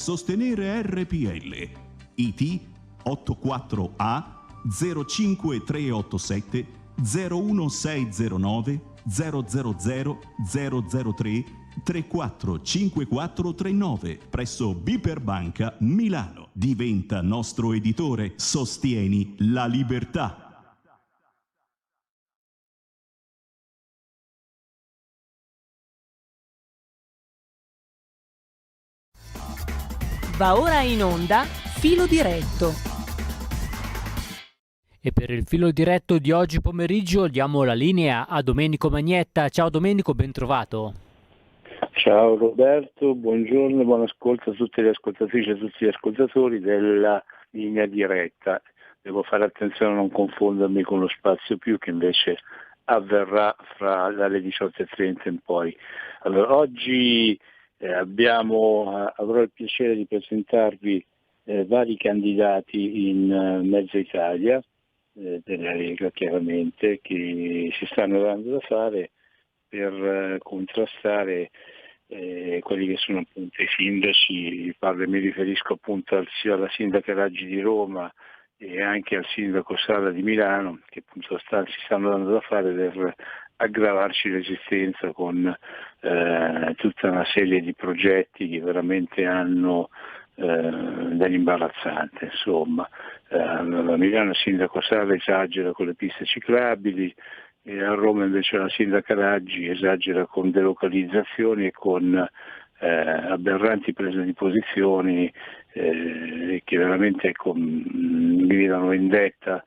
Sostenere RPL. IT 84A 05387 01609 000 003 345439 presso Biper Banca Milano. Diventa nostro editore. Sostieni la libertà. Va ora in onda Filo Diretto. E per il filo diretto di oggi pomeriggio diamo la linea a Domenico Magnetta. Ciao Domenico, ben trovato. Ciao Roberto, buongiorno e buon ascolto a tutte le ascoltatrici e a tutti gli ascoltatori della linea diretta. Devo fare attenzione a non confondermi con lo spazio più che invece avverrà dalle 18:30 in poi. Allora, oggi avrò il piacere di presentarvi vari candidati in mezza Italia, della Lega chiaramente, che si stanno dando da fare per contrastare quelli che sono appunto i sindaci. Mi riferisco appunto alla sindaca Raggi di Roma e anche al sindaco Sala di Milano, che appunto si stanno dando da fare per aggravarci l'esistenza con tutta una serie di progetti che veramente hanno dell'imbarazzante. Insomma, a Milano il sindaco Sala esagera con le piste ciclabili, e a Roma invece la sindaca Raggi esagera con delocalizzazioni e con aberranti prese di posizioni che veramente gridano vendetta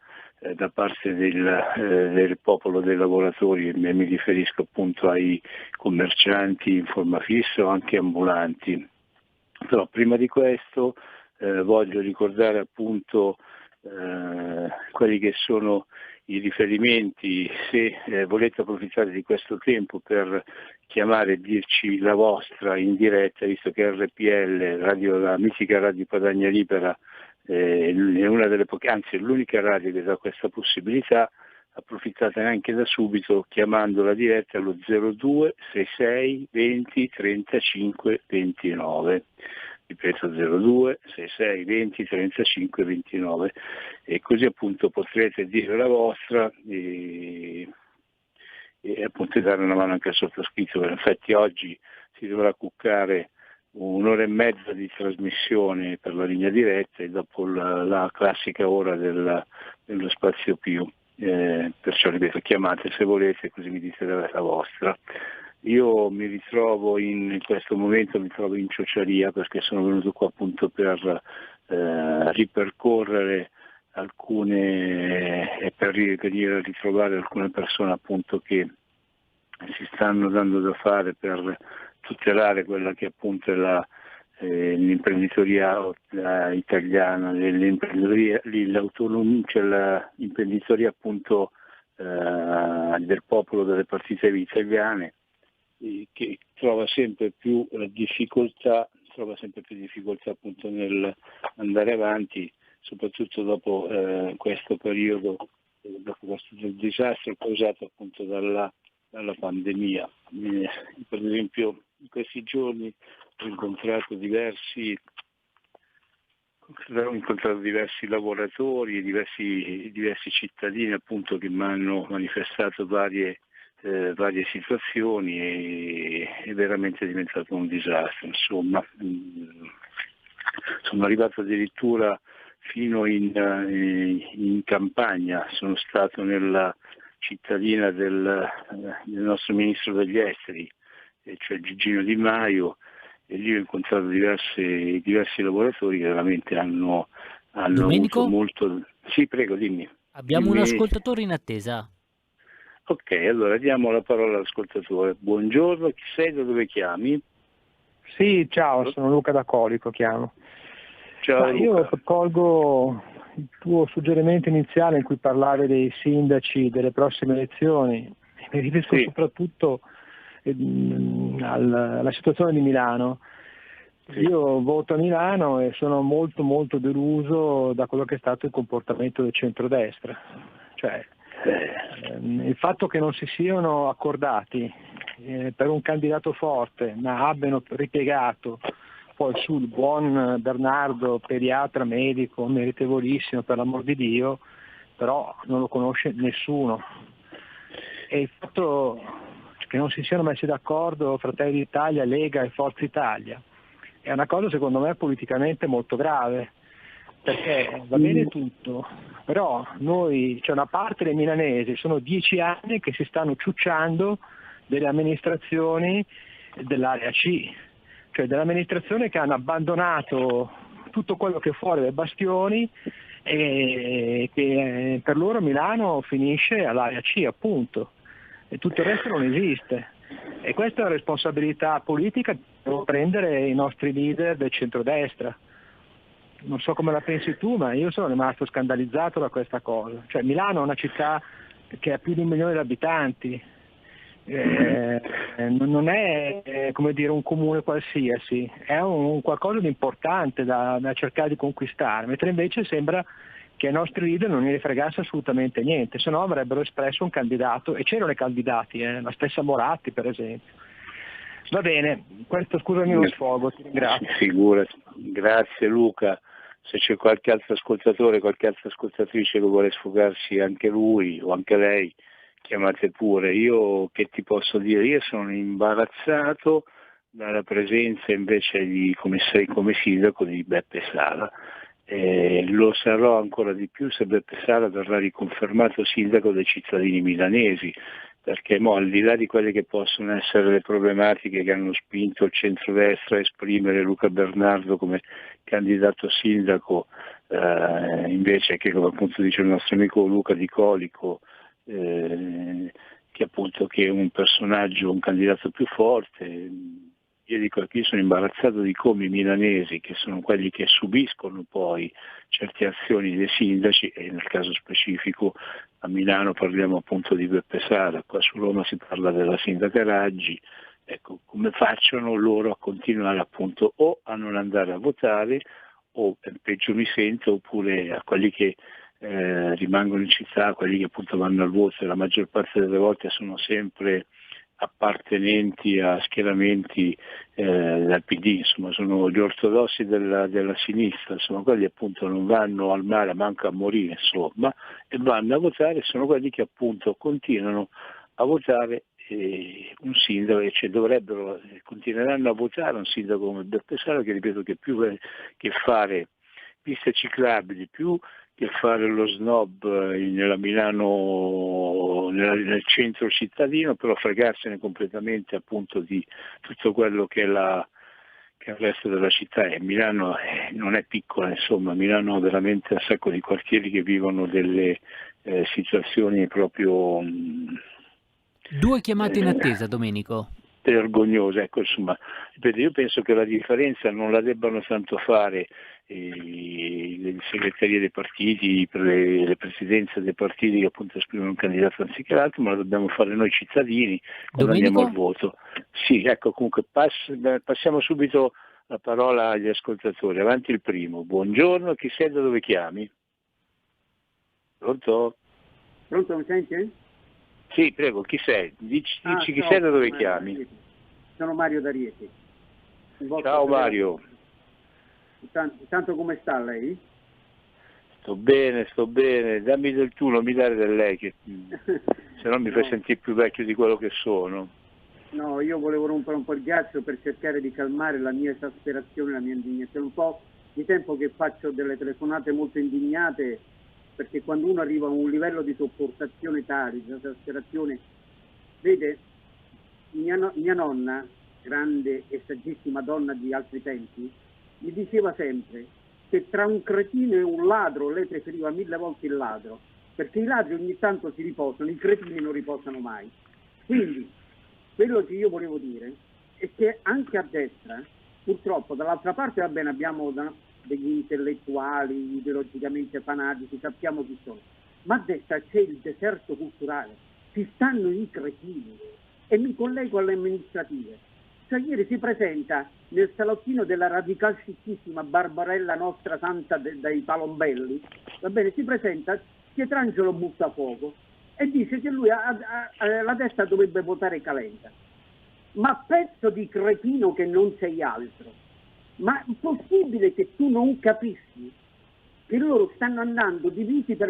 da parte del popolo dei lavoratori, e mi riferisco appunto ai commercianti in forma fissa o anche ambulanti. Però prima di questo voglio ricordare appunto quelli che sono i riferimenti, se volete approfittare di questo tempo per chiamare e dirci la vostra in diretta, visto che RPL, la mitica Radio Padania Libera, è una delle poche, anzi è l'unica radio che dà questa possibilità. Approfittate anche da subito chiamando la diretta allo 02 66 20 35 29. Ripeto, 02 66 20 35 29, e così appunto potrete dire la vostra e appunto dare una mano anche al sottoscritto, perché infatti oggi si dovrà cuccare un'ora e mezza di trasmissione per la linea diretta e dopo la classica ora dello spazio più, perciò ripeto, chiamate se volete, così mi dite la vostra. Io mi ritrovo in questo momento in Ciociaria, perché sono venuto qua appunto per ripercorrere alcune e per venire a ritrovare alcune persone appunto che si stanno dando da fare per tutelare quella che appunto è l'imprenditoria italiana, l'autonomia, cioè l'imprenditoria appunto del popolo delle partite italiane, che trova sempre più difficoltà appunto nel andare avanti, soprattutto dopo questo periodo, dopo questo disastro causato appunto dalla pandemia. Per esempio in questi giorni ho incontrato diversi lavoratori e diversi cittadini appunto che mi hanno manifestato varie situazioni, e è veramente diventato un disastro. Insomma, sono arrivato addirittura fino in campagna, sono stato nella cittadina del nostro ministro degli esteri, cioè Gigino Di Maio, e lì ho incontrato diversi lavoratori che veramente hanno Domenico? avuto molto. Sì, prego, dimmi. Abbiamo un ascoltatore in attesa. Ok, allora diamo la parola all'ascoltatore. Buongiorno, chi sei, da dove chiami? Sì, ciao, sono Luca da Colico, chiamo. Ciao, Luca. Io colgo il tuo suggerimento iniziale in cui parlavi dei sindaci delle prossime elezioni. Mi riferisco soprattutto alla situazione di Milano. Sì. Io voto a Milano e sono molto molto deluso da quello che è stato il comportamento del centrodestra. Cioè, il fatto che non si siano accordati per un candidato forte, ma abbiano ripiegato poi sul buon Bernardo, pediatra, medico, meritevolissimo per l'amor di Dio, però non lo conosce nessuno. E il fatto che non si siano messi d'accordo Fratelli d'Italia, Lega e Forza Italia è una cosa secondo me politicamente molto grave, perché va bene tutto, però noi, c'è una parte dei milanesi, sono 10 anni che si stanno ciucciando delle amministrazioni dell'area C, cioè dell'amministrazione che hanno abbandonato tutto quello che è fuori dai bastioni e che per loro Milano finisce all'area C, appunto, e tutto il resto non esiste. E questa è una responsabilità politica che devono prendere i nostri leader del centrodestra. Non so come la pensi tu, ma io sono rimasto scandalizzato da questa cosa. Cioè Milano è una città che ha più di 1 milione di abitanti, non è come dire un comune qualsiasi, è un qualcosa di importante da cercare di conquistare, mentre invece sembra che ai nostri leader non ne fregasse assolutamente niente, se no avrebbero espresso un candidato, e c'erano i candidati, la stessa Moratti per esempio. Va bene, questo scusami lo sfogo, ti ringrazio. Figurati, grazie Luca. Se c'è qualche altro ascoltatore, qualche altra ascoltatrice che vuole sfogarsi, anche lui o anche lei, chiamate pure. Io che ti posso dire? Io sono imbarazzato dalla presenza invece come sindaco di Beppe Sala. Lo sarò ancora di più se Beppe Sala verrà riconfermato sindaco dei cittadini milanesi, perché al di là di quelle che possono essere le problematiche che hanno spinto il centrodestra a esprimere Luca Bernardo come candidato sindaco, invece che, come appunto dice il nostro amico Luca Di Colico, che appunto che è un personaggio, un candidato più forte, io dico che io sono imbarazzato di come i milanesi, che sono quelli che subiscono poi certe azioni dei sindaci, e nel caso specifico a Milano parliamo appunto di Beppe Sala, qua su Roma si parla della sindaca Raggi, ecco, come facciano loro a continuare appunto o a non andare a votare, o peggio mi sento, oppure a quelli che rimangono in città, quelli che appunto vanno al voto, e la maggior parte delle volte sono sempre appartenenti a schieramenti del PD, insomma sono gli ortodossi della sinistra, insomma quelli appunto non vanno al mare, manco a morire insomma, e vanno a votare, sono quelli che appunto continuano a votare un sindaco, cioè continueranno a votare un sindaco come Beppe Sala, che ripeto che più che fare piste ciclabili, più che fare lo snob nella Milano, nel centro cittadino, però fregarsene completamente appunto di tutto quello che è il resto della città. E Milano non è piccola, insomma, Milano ha veramente un sacco di quartieri che vivono delle situazioni proprio 2 chiamate in attesa, Domenico. vergognosa, ecco, insomma, io penso che la differenza non la debbano tanto fare le segreterie dei partiti, le presidenze dei partiti che appunto esprimono un candidato anziché l'altro, ma la dobbiamo fare noi cittadini quando Domenico? andiamo al voto. Sì, ecco, comunque passiamo subito la parola agli ascoltatori. Avanti il primo. Buongiorno, chi sei, da dove chiami? Pronto? Pronto, mi senti? Sì, prego, chi sei? Dici chi sei, da dove chiami? Sono Mario da Rieti. Ciao Mario. Intanto come sta lei? Sto bene, dammi del tu, non mi dare del lei, che se no mi fai sentire più vecchio di quello che sono. No, io volevo rompere un po' il ghiaccio per cercare di calmare la mia esasperazione, la mia indignazione. Un po' di tempo che faccio delle telefonate molto indignate, perché quando uno arriva a un livello di sopportazione tale, di esasperazione, vede, mia nonna, grande e saggissima donna di altri tempi, mi diceva sempre che tra un cretino e un ladro lei preferiva 1000 volte il ladro, perché i ladri ogni tanto si riposano, i cretini non riposano mai. Quindi quello che io volevo dire è che anche a destra, purtroppo, dall'altra parte va bene, abbiamo degli intellettuali ideologicamente fanatici, sappiamo chi sono, ma a destra c'è il deserto culturale, ci stanno i cretini, e mi collego alle amministrative. Cioè ieri si presenta nel salottino della radicalcissima Barbarella, nostra santa dai Palombelli, va bene, si presenta Pietrangelo Buttafuoco e dice che lui la destra dovrebbe votare Calenda. Ma pezzo di cretino che non sei altro, ma è possibile che tu non capisci che loro stanno andando divisi per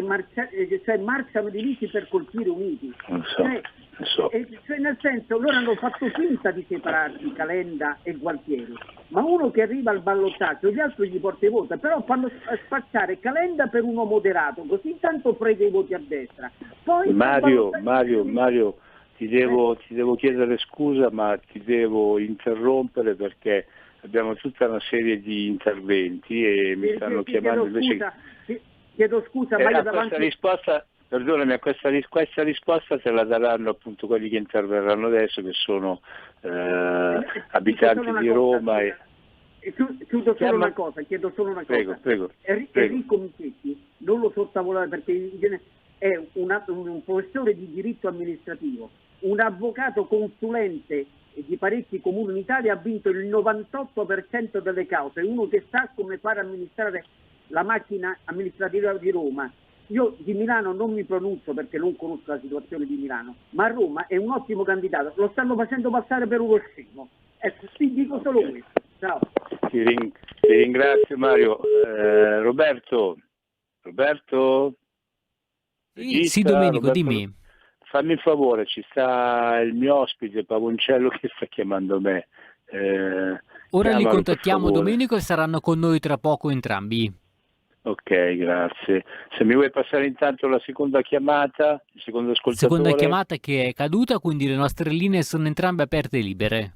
cioè marciano divisi per colpire uniti? Non so. Cioè nel senso, loro hanno fatto finta di separarsi Calenda e Gualtieri, ma uno che arriva al ballottaggio gli altri gli porta i voti, però fanno spacciare Calenda per uno moderato, così intanto prende i voti a destra. Poi Mario, ti devo chiedere scusa, ma ti devo interrompere perché abbiamo tutta una serie di interventi e mi stanno chiamando invece. Chiedo scusa, ma io davanti... Perdonami, questa risposta te la daranno appunto quelli che interverranno adesso, che sono abitanti di Roma. Chiudo solo una cosa, chiedo solo una cosa. Prego. Enrico Michetti, non lo sottovalutare perché è un professore di diritto amministrativo, un avvocato consulente di parecchi comuni in Italia, ha vinto il 98% delle cause, è uno che sa come fare amministrare la macchina amministrativa di Roma. Io di Milano non mi pronuncio perché non conosco la situazione di Milano, ma a Roma è un ottimo candidato, lo stanno facendo passare per uno scemo. Ecco, ti dico solo questo. Ciao. Ti ringrazio Mario. Roberto? Sì, Domenico, Roberto, dimmi. fammi un favore, ci sta il mio ospite Pavoncello che sta chiamando me. Ora li Chiamalo, contattiamo, per favore. Domenico, e saranno con noi tra poco entrambi. Ok, grazie. Se mi vuoi passare intanto la seconda chiamata, il secondo ascoltatore. Seconda chiamata che è caduta, quindi le nostre linee sono entrambe aperte e libere.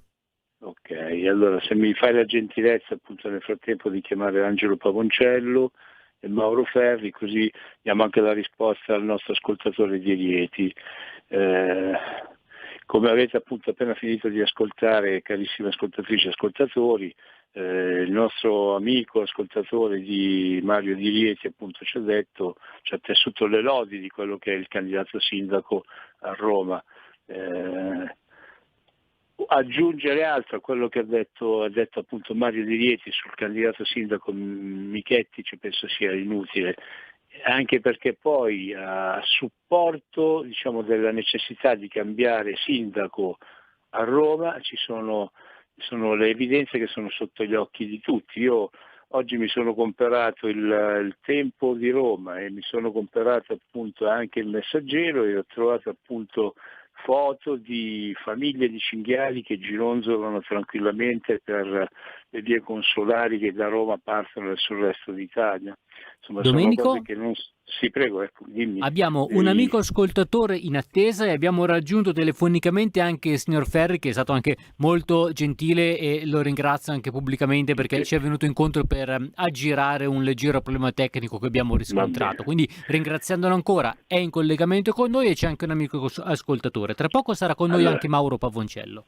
Ok, allora se mi fai la gentilezza appunto nel frattempo di chiamare Angelo Pavoncello e Mauro Ferri, così diamo anche la risposta al nostro ascoltatore di Rieti. Come avete appunto appena finito di ascoltare, carissime ascoltatrici e ascoltatori, il nostro amico ascoltatore di Mario di Rieti appunto ci ha tessuto le lodi di quello che è il candidato sindaco a Roma. Aggiungere altro a quello che ha detto appunto Mario Di Rieti sul candidato sindaco Michetti penso sia inutile, anche perché poi a supporto diciamo della necessità di cambiare sindaco a Roma ci sono le evidenze che sono sotto gli occhi di tutti. Io oggi mi sono comperato il Tempo di Roma e mi sono comperato appunto anche il Messaggero e ho trovato appunto foto di famiglie di cinghiali che gironzolano tranquillamente per le vie consolari che da Roma partono verso il resto d'Italia. Insomma, Domenico? sono cose che non... Sì, prego, ecco, dimmi. Abbiamo un amico ascoltatore in attesa e abbiamo raggiunto telefonicamente anche il signor Ferri, che è stato anche molto gentile e lo ringrazio anche pubblicamente perché ci è venuto incontro per aggirare un leggero problema tecnico che abbiamo riscontrato. Quindi ringraziandolo ancora, è in collegamento con noi e c'è anche un amico ascoltatore. Tra poco sarà con noi anche Mauro Pavoncello.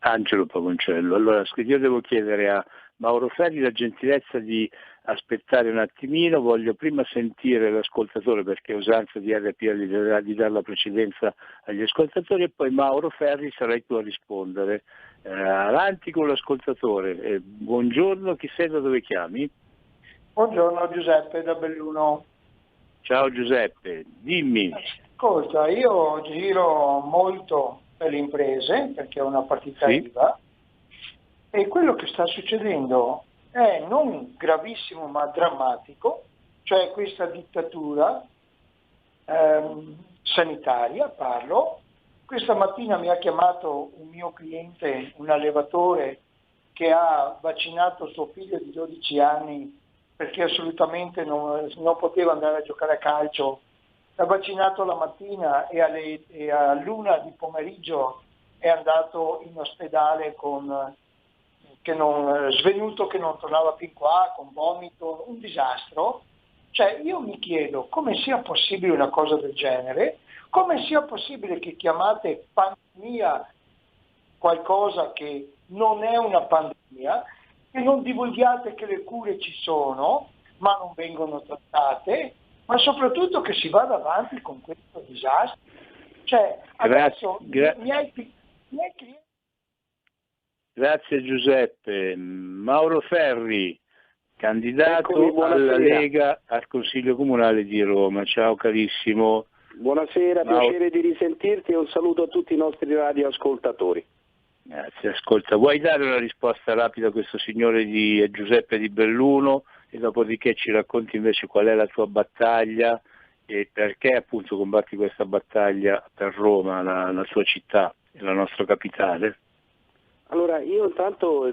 Angelo Pavoncello. Allora, io devo chiedere a Mauro Ferri la gentilezza di aspettare un attimino, voglio prima sentire l'ascoltatore perché è usanza di RPL di dare la precedenza agli ascoltatori e poi Mauro Ferri sarai tu a rispondere. Avanti con l'ascoltatore. Buongiorno, chi sei, da dove chiami? Buongiorno, Giuseppe da Belluno. Ciao Giuseppe, dimmi. Ascolta, io giro molto per le imprese perché è una partita IVA e quello che sta succedendo è non gravissimo ma drammatico, cioè questa dittatura sanitaria, parlo. Questa mattina mi ha chiamato un mio cliente, un allevatore che ha vaccinato suo figlio di 12 anni perché assolutamente non poteva andare a giocare a calcio. L'ha vaccinato la mattina e all'1 di pomeriggio è andato in ospedale svenuto che non tornava più qua, con vomito, un disastro. Cioè io mi chiedo come sia possibile una cosa del genere, come sia possibile che chiamate pandemia qualcosa che non è una pandemia, che non divulghiate che le cure ci sono ma non vengono trattate, ma soprattutto che si vada avanti con questo disastro. Cioè adesso i miei clienti... Grazie Giuseppe. Mauro Ferri, candidato alla Lega al Consiglio Comunale di Roma. Ciao carissimo. Buonasera, piacere di risentirti e un saluto a tutti i nostri radioascoltatori. Grazie, ascolta, vuoi dare una risposta rapida a questo signore di Giuseppe di Belluno e dopodiché ci racconti invece qual è la tua battaglia e perché appunto combatti questa battaglia per Roma, la sua città e la nostra capitale? Allora, io intanto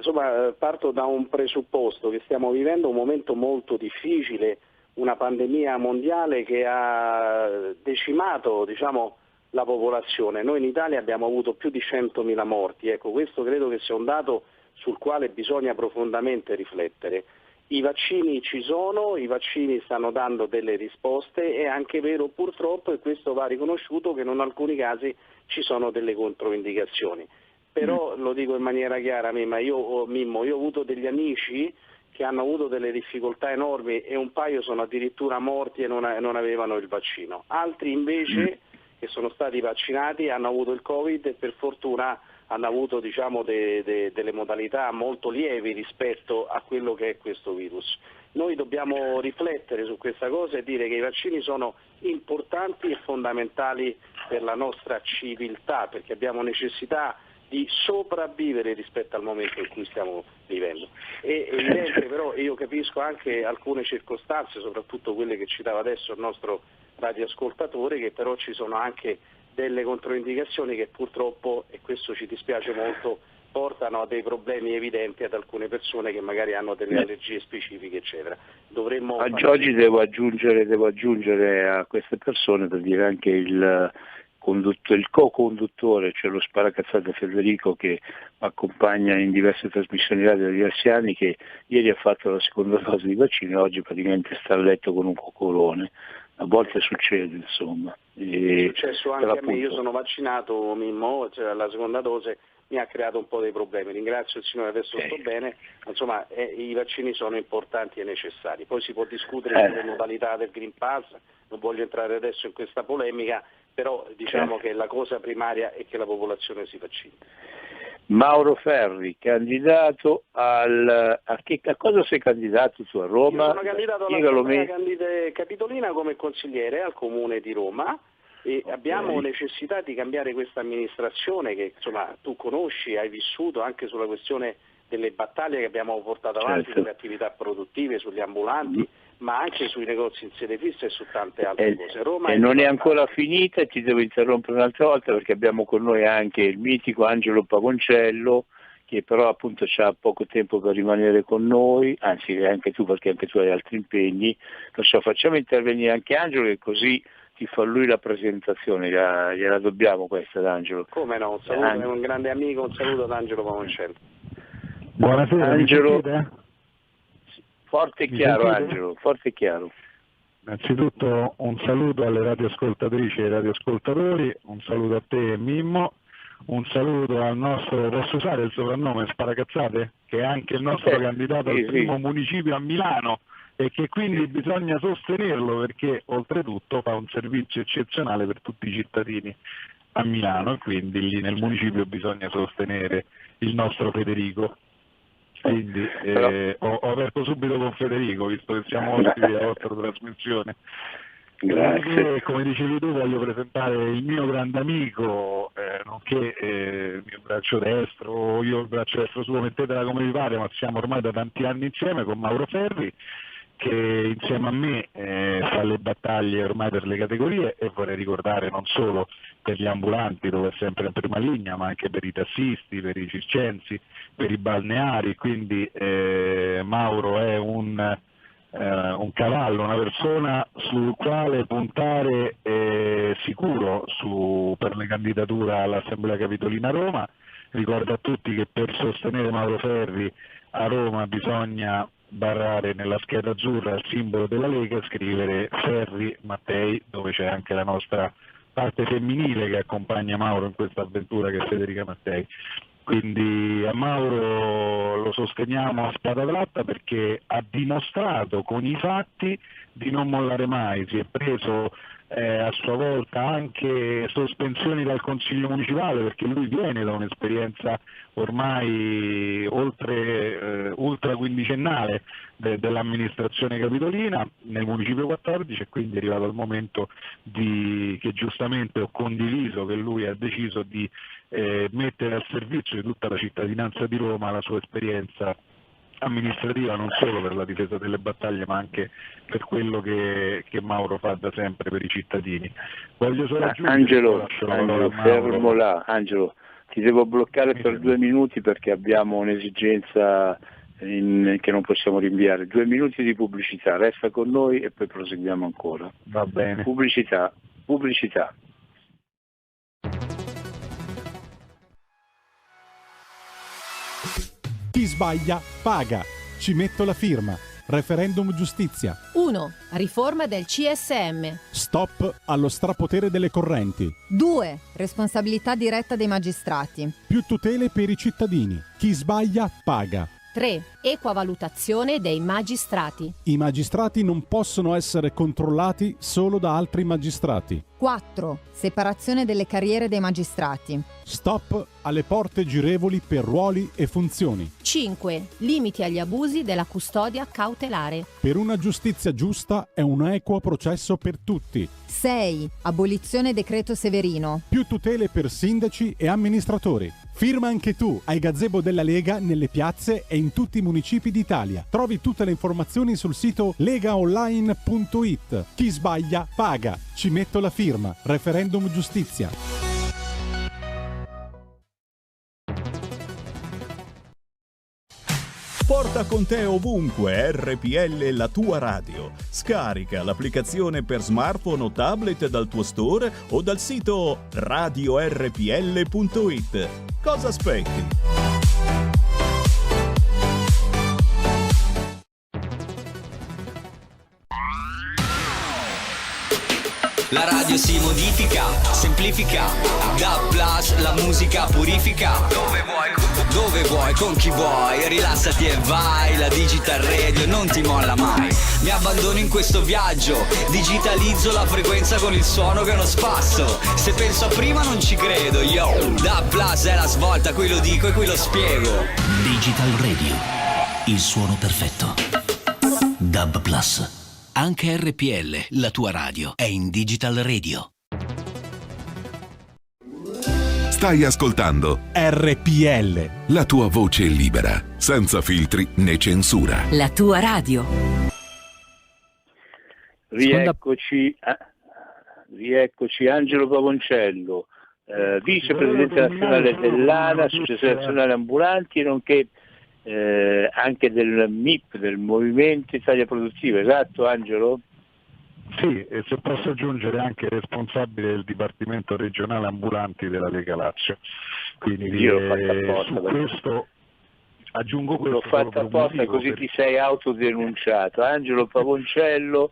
parto da un presupposto, che stiamo vivendo un momento molto difficile, una pandemia mondiale che ha decimato, la popolazione. Noi in Italia abbiamo avuto più di 100.000 morti, ecco, questo credo che sia un dato sul quale bisogna profondamente riflettere. I vaccini ci sono, i vaccini stanno dando delle risposte, è anche vero purtroppo, e questo va riconosciuto, che in alcuni casi ci sono delle controindicazioni. Però lo dico in maniera chiara, Mimmo, io ho avuto degli amici che hanno avuto delle difficoltà enormi e un paio sono addirittura morti e non avevano il vaccino. Altri invece che sono stati vaccinati hanno avuto il Covid e per fortuna hanno avuto delle modalità molto lievi rispetto a quello che è questo virus. Noi dobbiamo riflettere su questa cosa e dire che i vaccini sono importanti e fondamentali per la nostra civiltà, perché abbiamo necessità di sopravvivere rispetto al momento in cui stiamo vivendo. È evidente però, io capisco anche alcune circostanze, soprattutto quelle che citava adesso il nostro radioascoltatore, che però ci sono anche delle controindicazioni che purtroppo, e questo ci dispiace molto, portano a dei problemi evidenti ad alcune persone che magari hanno delle allergie specifiche, eccetera. Oggi devo aggiungere a queste persone, per dire anche il co-conduttore, cioè lo sparacazzate Federico, che accompagna in diverse trasmissioni radio da diversi anni, che ieri ha fatto la seconda dose di vaccino e oggi praticamente sta a letto con un coccolone. A volte succede, insomma. È successo anche a me, io sono vaccinato, Mimmo, la seconda dose mi ha creato un po' dei problemi. Ringrazio il Signore, adesso sto bene, insomma i vaccini sono importanti e necessari. Poi si può discutere sulle modalità del Green Pass, non voglio entrare adesso in questa polemica, però che la cosa primaria è che la popolazione si vaccini. Mauro Ferri, candidato a cosa sei candidato tu a Roma? Io sono candidato alla Capitolina come consigliere al Comune di Roma e abbiamo necessità di cambiare questa amministrazione che tu conosci, hai vissuto anche sulla questione delle battaglie che abbiamo portato avanti sulle attività produttive, sugli ambulanti, ma anche sui negozi in sede fissa e su tante altre cose. Roma non è ancora finita e ti devo interrompere un'altra volta perché abbiamo con noi anche il mitico Angelo Pagoncello, che però appunto ha poco tempo per rimanere con noi, anzi anche tu, perché anche tu hai altri impegni. Facciamo intervenire anche Angelo e così ti fa lui la presentazione, gliela dobbiamo questa ad Angelo. Come no, un saluto, è un grande amico, un saluto ad Angelo Pagoncello. Buonasera, Angelo. Forte e chiaro, Angelo, forte e chiaro. Innanzitutto un saluto alle radioascoltatrici e radioascoltatori, un saluto a te Mimmo, un saluto al nostro, posso usare il soprannome Sparacazzate, che è anche il nostro candidato al primo municipio a Milano e che quindi bisogna sostenerlo perché oltretutto fa un servizio eccezionale per tutti i cittadini a Milano e quindi lì nel municipio bisogna sostenere il nostro Federico. Quindi ho aperto subito con Federico, visto che siamo ospiti della vostra trasmissione. Grazie. Come dicevi tu, voglio presentare il mio grande amico, nonché il mio braccio destro, io il braccio destro suo, mettetela come vi pare, ma siamo ormai da tanti anni insieme con Mauro Ferri, che insieme a me fa le battaglie ormai per le categorie e vorrei ricordare non solo per gli ambulanti dove è sempre in prima linea, ma anche per i tassisti, per i circensi, per i balneari, quindi Mauro è un cavallo, una persona sul quale puntare sicuro per le candidature all'Assemblea Capitolina a Roma. Ricordo a tutti che per sostenere Mauro Ferri a Roma bisogna barrare nella scheda azzurra il simbolo della Lega e scrivere Ferri Mattei, dove c'è anche la nostra parte femminile che accompagna Mauro in questa avventura, che è Federica Mattei. Quindi a Mauro lo sosteniamo a spada tratta perché ha dimostrato con i fatti di non mollare mai, si è preso a sua volta anche sospensioni dal Consiglio Municipale perché lui viene da un'esperienza ormai ultra quindicennale dell'amministrazione capitolina nel municipio 14, e quindi è arrivato il momento che giustamente ho condiviso, che lui ha deciso di mettere al servizio di tutta la cittadinanza di Roma la sua esperienza amministrativa, non solo per la difesa delle battaglie ma anche per quello che Mauro fa da sempre per i cittadini. Voglio solo Angelo, fermo là. Angelo, ti devo bloccare per 2 minuti perché abbiamo un'esigenza che non possiamo rinviare. 2 minuti di pubblicità, resta con noi e poi proseguiamo ancora. Va bene. Pubblicità. Chi sbaglia paga. Ci metto la firma. Referendum giustizia. 1. Riforma del CSM. Stop allo strapotere delle correnti. 2. Responsabilità diretta dei magistrati. Più tutele per i cittadini. Chi sbaglia paga. 3. Equa valutazione dei magistrati. I magistrati non possono essere controllati solo da altri magistrati. 4. Separazione delle carriere dei magistrati. Stop alle porte girevoli per ruoli e funzioni. 5. Limiti agli abusi della custodia cautelare. Per una giustizia giusta e un equo processo per tutti. 6. Abolizione decreto Severino. Più tutele per sindaci e amministratori. Firma anche tu ai gazebo della Lega nelle piazze e in tutti i municipi d'Italia. Trovi tutte le informazioni sul sito legaonline.it. Chi sbaglia paga. Ci metto la firma. Referendum giustizia. Porta con te ovunque RPL, la tua radio. Scarica l'applicazione per smartphone o tablet dal tuo store o dal sito radiorpl.it. Cosa aspetti? La radio si modifica, semplifica, da Plus la musica purifica. Dove vuoi, con chi vuoi, rilassati e vai. La Digital Radio non ti molla mai. Mi abbandono in questo viaggio, digitalizzo la frequenza con il suono che è uno spasso. Se penso a prima non ci credo, yo. Da Plus è la svolta, qui lo dico e qui lo spiego. Digital Radio, il suono perfetto. DAB Plus. Anche RPL, la tua radio, è in Digital Radio. Stai ascoltando RPL. La tua voce libera, senza filtri né censura. La tua radio. Rieccoci Angelo Pavoncello, vicepresidente nazionale dell'ANA, Associazione Nazionale Ambulanti, nonché anche del MIP, del Movimento Italia Produttiva, esatto Angelo? Sì, e se posso aggiungere anche responsabile del Dipartimento Regionale Ambulanti della Lega Lazio. Quindi io l'ho fatto apposta, su questo aggiungo questo. L'ho fatto apposta così ti sei autodenunciato. Angelo Pavoncello,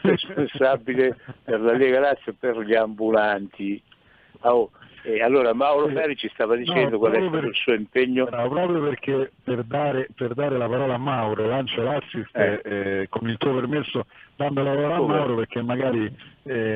responsabile per la Lega Lazio e per gli ambulanti. E allora Mauro Ferri ci stava dicendo qual è stato il suo impegno. No, proprio perché per dare la parola a Mauro, lancio l'assist con il tuo permesso, dando la parola a Mauro, perché magari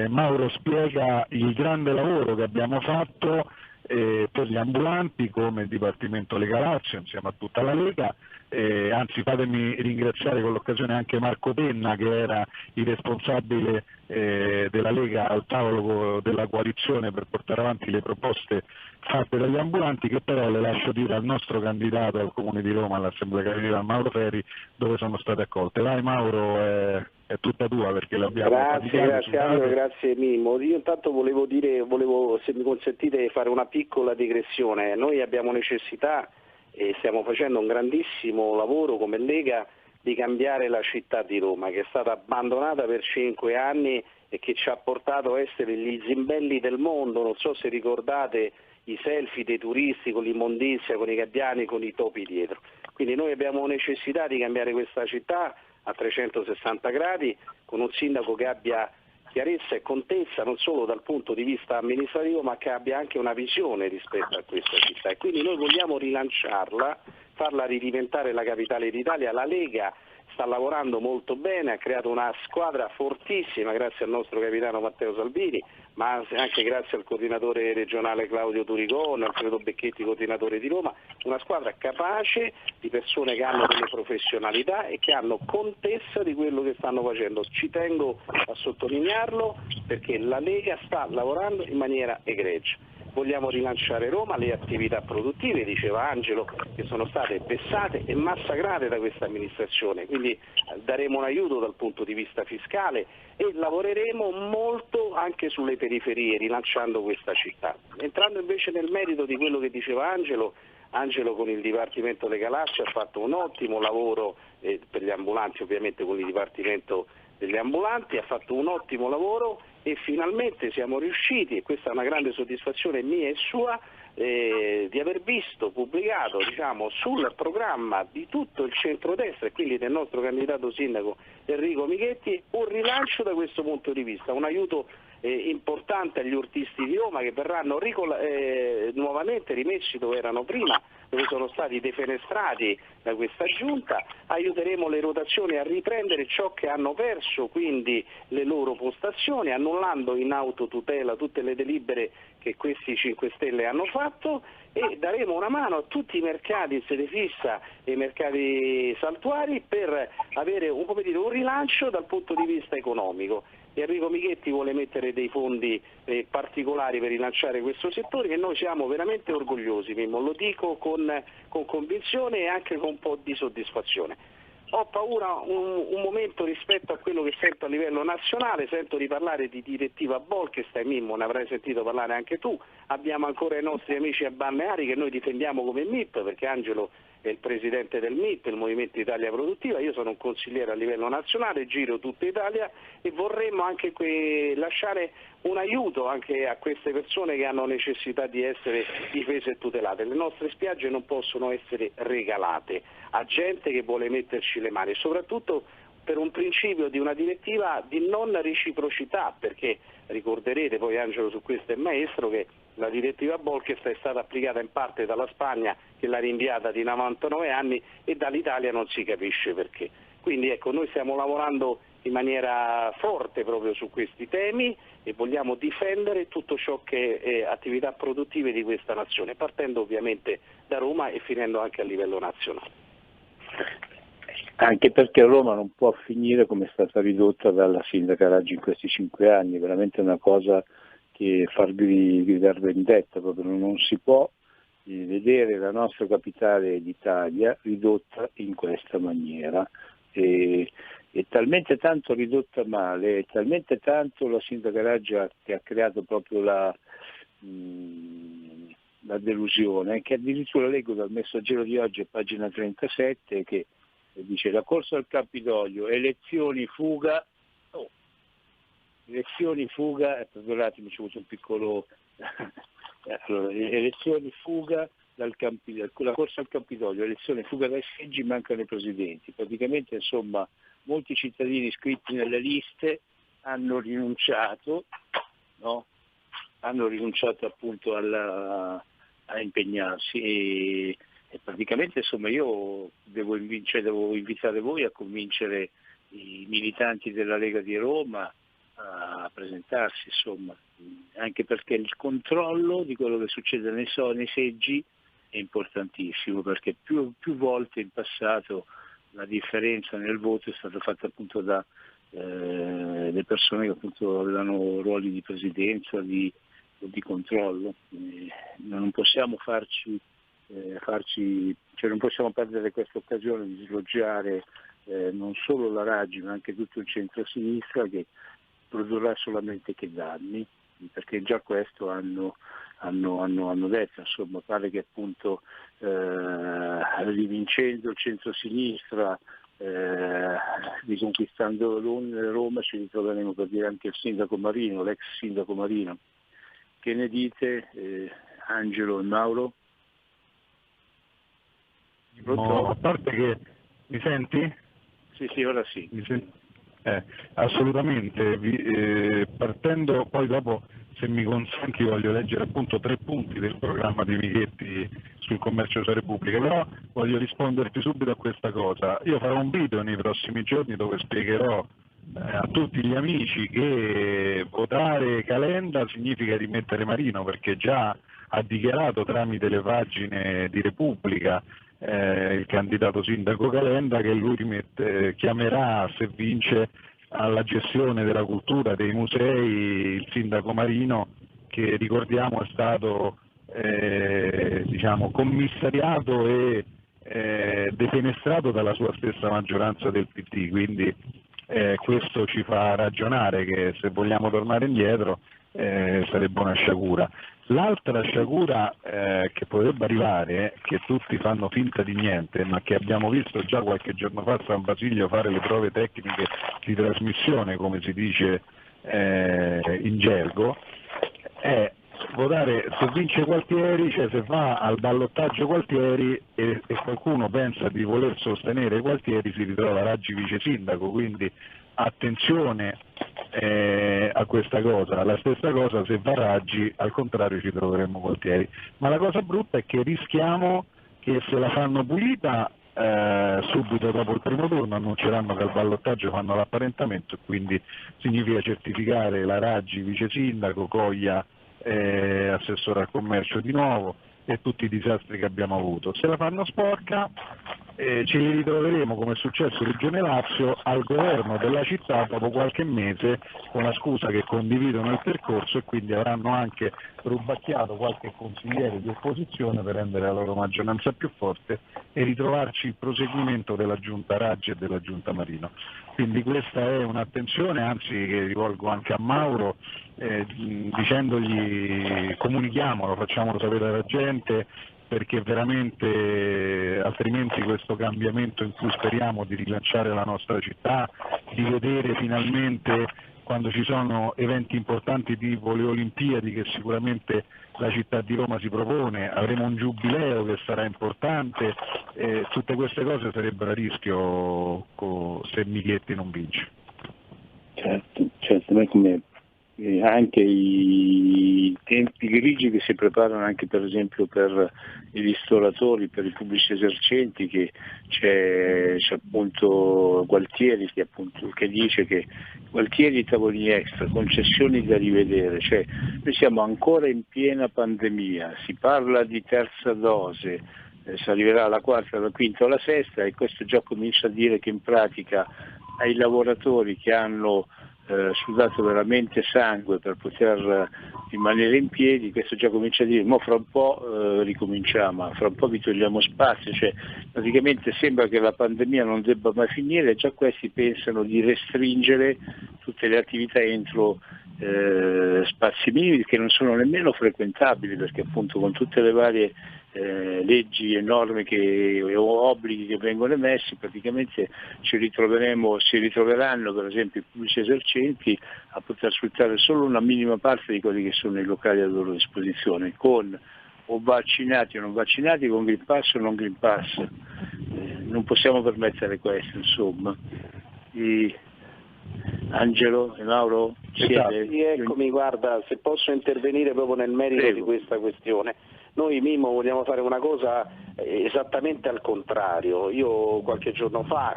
Mauro spiega il grande lavoro che abbiamo fatto per gli ambulanti come Dipartimento Lega Lazio insieme a tutta la Lega. Anzi, fatemi ringraziare con l'occasione anche Marco Penna, che era il responsabile della Lega al tavolo della coalizione per portare avanti le proposte fatte dagli ambulanti, che però le lascio dire al nostro candidato al Comune di Roma, all'Assemblea Capitolina, Mauro Ferri, dove sono state accolte. Vai Mauro, è tutta tua, perché l'abbiamo Grazie Angelo, grazie Mimmo. Io intanto volevo, se mi consentite, fare una piccola digressione. Noi abbiamo necessità e stiamo facendo un grandissimo lavoro come Lega di cambiare la città di Roma, che è stata abbandonata per 5 anni e che ci ha portato a essere gli zimbelli del mondo. Non so se ricordate i selfie dei turisti con l'immondizia, con i gabbiani, con i topi dietro. Quindi noi abbiamo necessità di cambiare questa città a 360 gradi, con un sindaco che abbia chiarezza e contezza non solo dal punto di vista amministrativo, ma che abbia anche una visione rispetto a questa città. E quindi noi vogliamo rilanciarla, farla ridiventare la capitale d'Italia. La Lega sta lavorando molto bene, ha creato una squadra fortissima grazie al nostro capitano Matteo Salvini, ma anche grazie al coordinatore regionale Claudio Turicon, Alfredo Becchetti, coordinatore di Roma, una squadra capace di persone che hanno delle professionalità e che hanno contezza di quello che stanno facendo. Ci tengo a sottolinearlo perché la Lega sta lavorando in maniera egregia. Vogliamo rilanciare Roma, le attività produttive, diceva Angelo, che sono state vessate e massacrate da questa amministrazione, quindi daremo un aiuto dal punto di vista fiscale e lavoreremo molto anche sulle periferie, rilanciando questa città. Entrando invece nel merito di quello che diceva Angelo con il Dipartimento dei Galassi ha fatto un ottimo lavoro per gli ambulanti, ovviamente con il Dipartimento degli ambulanti, ha fatto un ottimo lavoro e finalmente siamo riusciti, e questa è una grande soddisfazione mia e sua, di aver visto pubblicato sul programma di tutto il centrodestra e quindi del nostro candidato sindaco Enrico Michetti un rilancio da questo punto di vista, un aiuto importante agli urtisti di Roma che verranno nuovamente rimessi dove erano prima, dove sono stati defenestrati da questa giunta. Aiuteremo le rotazioni a riprendere ciò che hanno perso, quindi le loro postazioni, annullando in autotutela tutte le delibere che questi 5 Stelle hanno fatto, e daremo una mano a tutti i mercati in sede fissa e i mercati saltuari per avere un rilancio dal punto di vista economico. Enrico Michetti vuole mettere dei fondi particolari per rilanciare questo settore e noi siamo veramente orgogliosi, Mimmo, lo dico con convinzione e anche con un po' di soddisfazione. Ho paura un momento rispetto a quello che sento a livello nazionale, sento di parlare di direttiva Bolkestein, Mimmo, ne avrai sentito parlare anche tu, abbiamo ancora i nostri amici a Balneari che noi difendiamo come MIP, perché Angelo è il presidente del MIP, il Movimento Italia Produttiva, io sono un consigliere a livello nazionale, giro tutta Italia e vorremmo anche lasciare un aiuto anche a queste persone che hanno necessità di essere difese e tutelate. Le nostre spiagge non possono essere regalate a gente che vuole metterci le mani, soprattutto per un principio di una direttiva di non reciprocità, perché ricorderete, poi Angelo su questo è maestro, che la direttiva Bolkestein è stata applicata in parte dalla Spagna che l'ha rinviata di 99 anni e dall'Italia non si capisce perché. Quindi ecco, noi stiamo lavorando in maniera forte proprio su questi temi e vogliamo difendere tutto ciò che è attività produttive di questa nazione, partendo ovviamente da Roma e finendo anche a livello nazionale. Anche perché Roma non può finire come è stata ridotta dalla sindaca Raggi in questi 5 anni, è veramente una cosa che farvi gridare vendetta, proprio non si può vedere la nostra capitale d'Italia ridotta in questa maniera. È talmente tanto ridotta male, è talmente tanto la sindaca Raggi che ha creato proprio la delusione, che addirittura leggo dal Messaggero di oggi a pagina 37 che dice: la corsa al Campidoglio, elezioni, fuga, perdonatemi, c'è avuto un piccolo allora, elezioni, fuga la corsa al Campidoglio, elezioni, fuga dai seggi, mancano i presidenti. Praticamente insomma molti cittadini iscritti nelle liste hanno rinunciato, no? Hanno rinunciato appunto a impegnarsi e praticamente insomma io devo invitare voi a convincere i militanti della Lega di Roma a presentarsi, insomma, anche perché il controllo di quello che succede nei seggi è importantissimo, perché più volte in passato la differenza nel voto è stata fatta appunto da le persone che appunto avevano ruoli di presidenza, di controllo. Non possiamo non possiamo perdere questa occasione di sloggiare non solo la Raggi ma anche tutto il centro-sinistra, che produrrà solamente che danni, perché già questo hanno detto, insomma, pare che appunto rivincendo il centro-sinistra, riconquistando Roma, ci ritroveremo per dire anche il sindaco Marino, l'ex sindaco Marino. Che ne dite, Angelo e Mauro? No, a parte che mi senti? Sì, ora sì. Assolutamente, partendo poi dopo se mi consenti voglio leggere appunto 3 punti del programma di Michetti sul commercio sulla Repubblica, però voglio risponderti subito a questa cosa. Io farò un video nei prossimi giorni dove spiegherò a tutti gli amici che votare Calenda significa rimettere Marino, perché già ha dichiarato tramite le pagine di Repubblica il candidato sindaco Calenda che lui chiamerà, se vince, alla gestione della cultura, dei musei, il sindaco Marino, che ricordiamo è stato commissariato e defenestrato dalla sua stessa maggioranza del PD, quindi questo ci fa ragionare che se vogliamo tornare indietro sarebbe una sciagura. L'altra sciagura che potrebbe arrivare, che tutti fanno finta di niente, ma che abbiamo visto già qualche giorno fa a San Basilio fare le prove tecniche di trasmissione, come si dice in gergo, è votare se vince Gualtieri, cioè se va al ballottaggio Gualtieri e qualcuno pensa di voler sostenere Gualtieri si ritrova Raggi vice sindaco, quindi attenzione a questa cosa. La stessa cosa se va Raggi, al contrario ci troveremo Gualtieri, ma la cosa brutta è che rischiamo che se la fanno pulita subito dopo il primo turno annunceranno che al ballottaggio fanno l'apparentamento e quindi significa certificare la Raggi vice sindaco, Coglia assessore al commercio di nuovo e tutti i disastri che abbiamo avuto. Se la fanno sporca ci ritroveremo, come è successo in Regione Lazio, al governo della città dopo qualche mese con la scusa che condividono il percorso e quindi avranno anche rubacchiato qualche consigliere di opposizione per rendere la loro maggioranza più forte e ritrovarci il proseguimento della giunta Raggi e della giunta Marino. Quindi questa è un'attenzione, anzi che rivolgo anche a Mauro, dicendogli comunichiamolo, facciamolo sapere alla gente, perché veramente altrimenti questo cambiamento in cui speriamo di rilanciare la nostra città, di vedere finalmente quando ci sono eventi importanti tipo le Olimpiadi che sicuramente la città di Roma si propone, avremo un giubileo che sarà importante, tutte queste cose sarebbero a rischio se Michetti non vince. Certo, ma come anche i tempi grigi che si preparano anche per esempio per i ristoratori, per i pubblici esercenti, che c'è appunto Gualtieri che dice che Gualtieri tavolini extra, concessioni da rivedere, cioè noi siamo ancora in piena pandemia, si parla di terza dose, si arriverà alla quarta, alla quinta o alla sesta e questo già comincia a dire che in pratica ai lavoratori che hanno sudato veramente sangue per poter rimanere in piedi, questo già comincia a dire ma fra un po' ricominciamo, fra un po' vi togliamo spazio, cioè praticamente sembra che la pandemia non debba mai finire, già questi pensano di restringere tutte le attività entro spazi minimi che non sono nemmeno frequentabili, perché appunto con tutte le varie leggi e norme o obblighi che vengono emessi praticamente si ritroveranno per esempio i pubblici esercenti a poter sfruttare solo una minima parte di quelli che sono i locali a loro disposizione, con o vaccinati o non vaccinati, con Green Pass o non Green Pass. Non possiamo permettere questo, insomma. Angelo e Mauro? Esatto. Sì, eccomi, guarda, se posso intervenire proprio nel merito di questa questione. Noi Mimmo vogliamo fare una cosa esattamente al contrario. Io qualche giorno fa,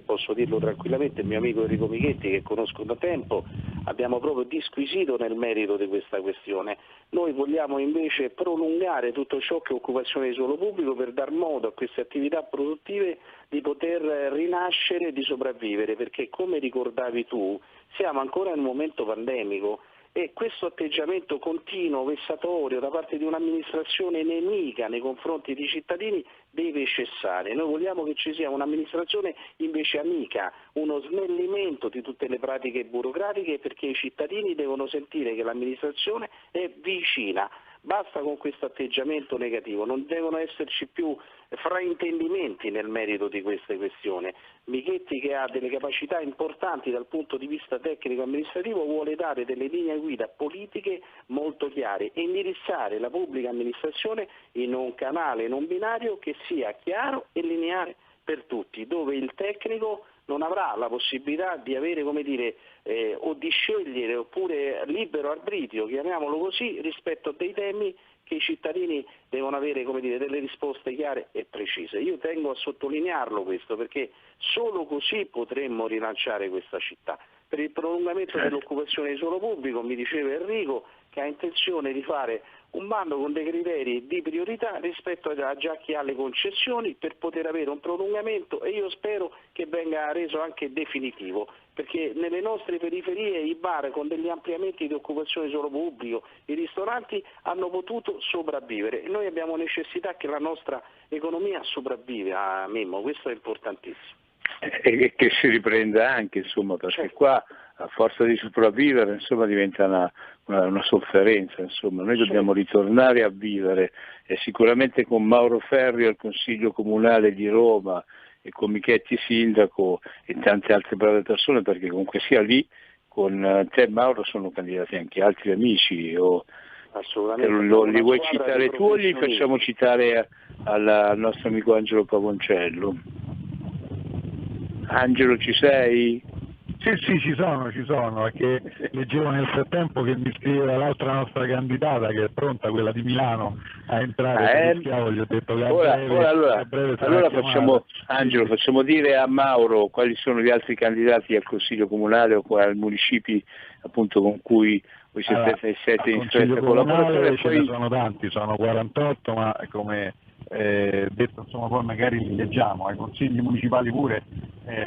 posso dirlo tranquillamente, il mio amico Enrico Michetti, che conosco da tempo, abbiamo proprio disquisito nel merito di questa questione. Noi vogliamo invece prolungare tutto ciò che è occupazione di suolo pubblico per dar modo a queste attività produttive di poter rinascere e di sopravvivere, perché come ricordavi tu siamo ancora in un momento pandemico. E questo atteggiamento continuo, vessatorio da parte di un'amministrazione nemica nei confronti dei cittadini deve cessare. Noi vogliamo che ci sia un'amministrazione invece amica, uno snellimento di tutte le pratiche burocratiche, perché i cittadini devono sentire che l'amministrazione è vicina. Basta con questo atteggiamento negativo, non devono esserci più fraintendimenti nel merito di queste questioni. Michetti, che ha delle capacità importanti dal punto di vista tecnico-amministrativo, vuole dare delle linee guida politiche molto chiare e indirizzare la pubblica amministrazione in un canale non binario che sia chiaro e lineare per tutti, dove il tecnico non avrà la possibilità di avere, come dire, o di scegliere oppure libero arbitrio, chiamiamolo così, rispetto a dei temi che i cittadini devono avere, come dire, delle risposte chiare e precise. Io tengo a sottolinearlo questo, perché solo così potremmo rilanciare questa città. Per il prolungamento dell'occupazione di suolo pubblico mi diceva Enrico che ha intenzione di fare un bando con dei criteri di priorità rispetto a già chi ha le concessioni per poter avere un prolungamento, e io spero che venga reso anche definitivo, perché nelle nostre periferie i bar con degli ampliamenti di occupazione di suolo pubblico, i ristoranti hanno potuto sopravvivere e noi abbiamo necessità che la nostra economia sopravviva, Mimmo, questo è importantissimo. E che si riprenda anche, insomma, perché qua a forza di sopravvivere, insomma, diventa una sofferenza, insomma. Noi dobbiamo ritornare a vivere, e sicuramente con Mauro Ferri al Consiglio Comunale di Roma e con Michetti Sindaco e tante altre brave persone, perché comunque sia lì con te, Mauro, sono candidati anche altri amici. Assolutamente. Li vuoi citare tu o li facciamo citare al nostro amico Angelo Pavoncello? Angelo, ci sei? Sì, ci sono, perché leggevo nel frattempo che mi scriveva l'altra nostra candidata che è pronta, quella di Milano, a entrare sullo schiavo. Gli ho detto che a breve allora facciamo dire a Mauro quali sono gli altri candidati al Consiglio Comunale o ai municipi, appunto, con cui voi siete in stretta collaborazione. Ce ne sono tanti, sono 48, ma come detto, insomma, poi magari li leggiamo. Ai consigli municipali pure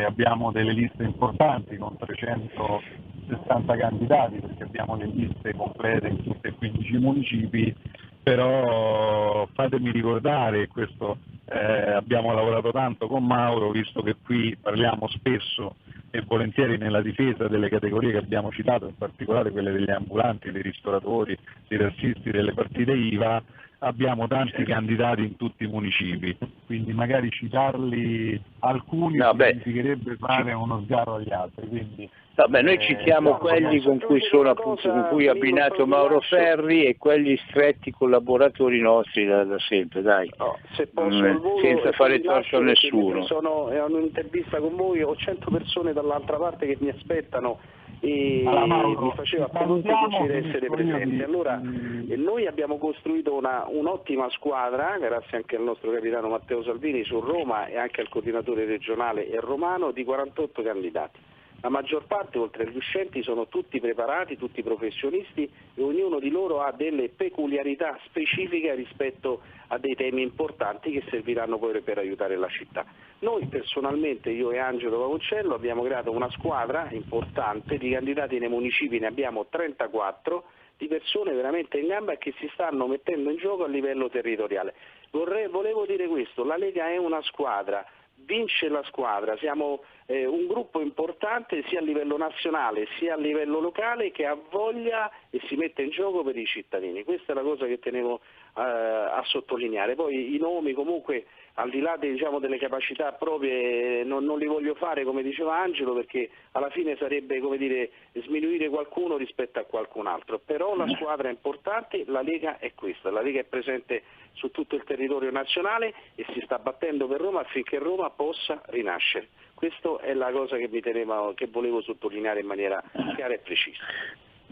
abbiamo delle liste importanti con 360 candidati, perché abbiamo le liste complete in tutti e 15 municipi, però fatemi ricordare, questo abbiamo lavorato tanto con Mauro, visto che qui parliamo spesso e volentieri nella difesa delle categorie che abbiamo citato, in particolare quelle degli ambulanti, dei ristoratori, dei tassisti, delle partite IVA. Abbiamo tanti candidati in tutti i municipi, quindi magari citarli alcuni significherebbe fare uno sgarro agli altri. Quindi, noi citiamo quelli con cui sono, appunto, con cui ha abbinato Mauro Ferri e quelli stretti collaboratori nostri da sempre, dai. Se posso, senza fare torto a nessuno. È un'intervista con voi, ho 100 persone dall'altra parte che mi aspettano e mi faceva molto piacere essere presenti. Allora, noi abbiamo costruito un'ottima squadra, grazie anche al nostro capitano Matteo Salvini su Roma e anche al coordinatore regionale e romano, di 48 candidati. La maggior parte, oltre agli uscenti, sono tutti preparati, tutti professionisti, e ognuno di loro ha delle peculiarità specifiche rispetto a dei temi importanti che serviranno poi per aiutare la città. Noi personalmente, io e Angelo Pavoncello, abbiamo creato una squadra importante di candidati nei municipi, ne abbiamo 34, di persone veramente in gamba che si stanno mettendo in gioco a livello territoriale. Volevo dire questo, la Lega è una squadra, vince la squadra, siamo un gruppo importante sia a livello nazionale sia a livello locale che ha voglia e si mette in gioco per i cittadini. Questa è la cosa che tenevo a sottolineare. Poi i nomi, comunque, al di là delle capacità proprie, non li voglio fare, come diceva Angelo, perché alla fine sarebbe, come dire, sminuire qualcuno rispetto a qualcun altro. Però la squadra è importante, la Lega è questa, la Lega è presente su tutto il territorio nazionale e si sta battendo per Roma affinché Roma possa rinascere. Questa è la cosa che volevo sottolineare in maniera chiara e precisa.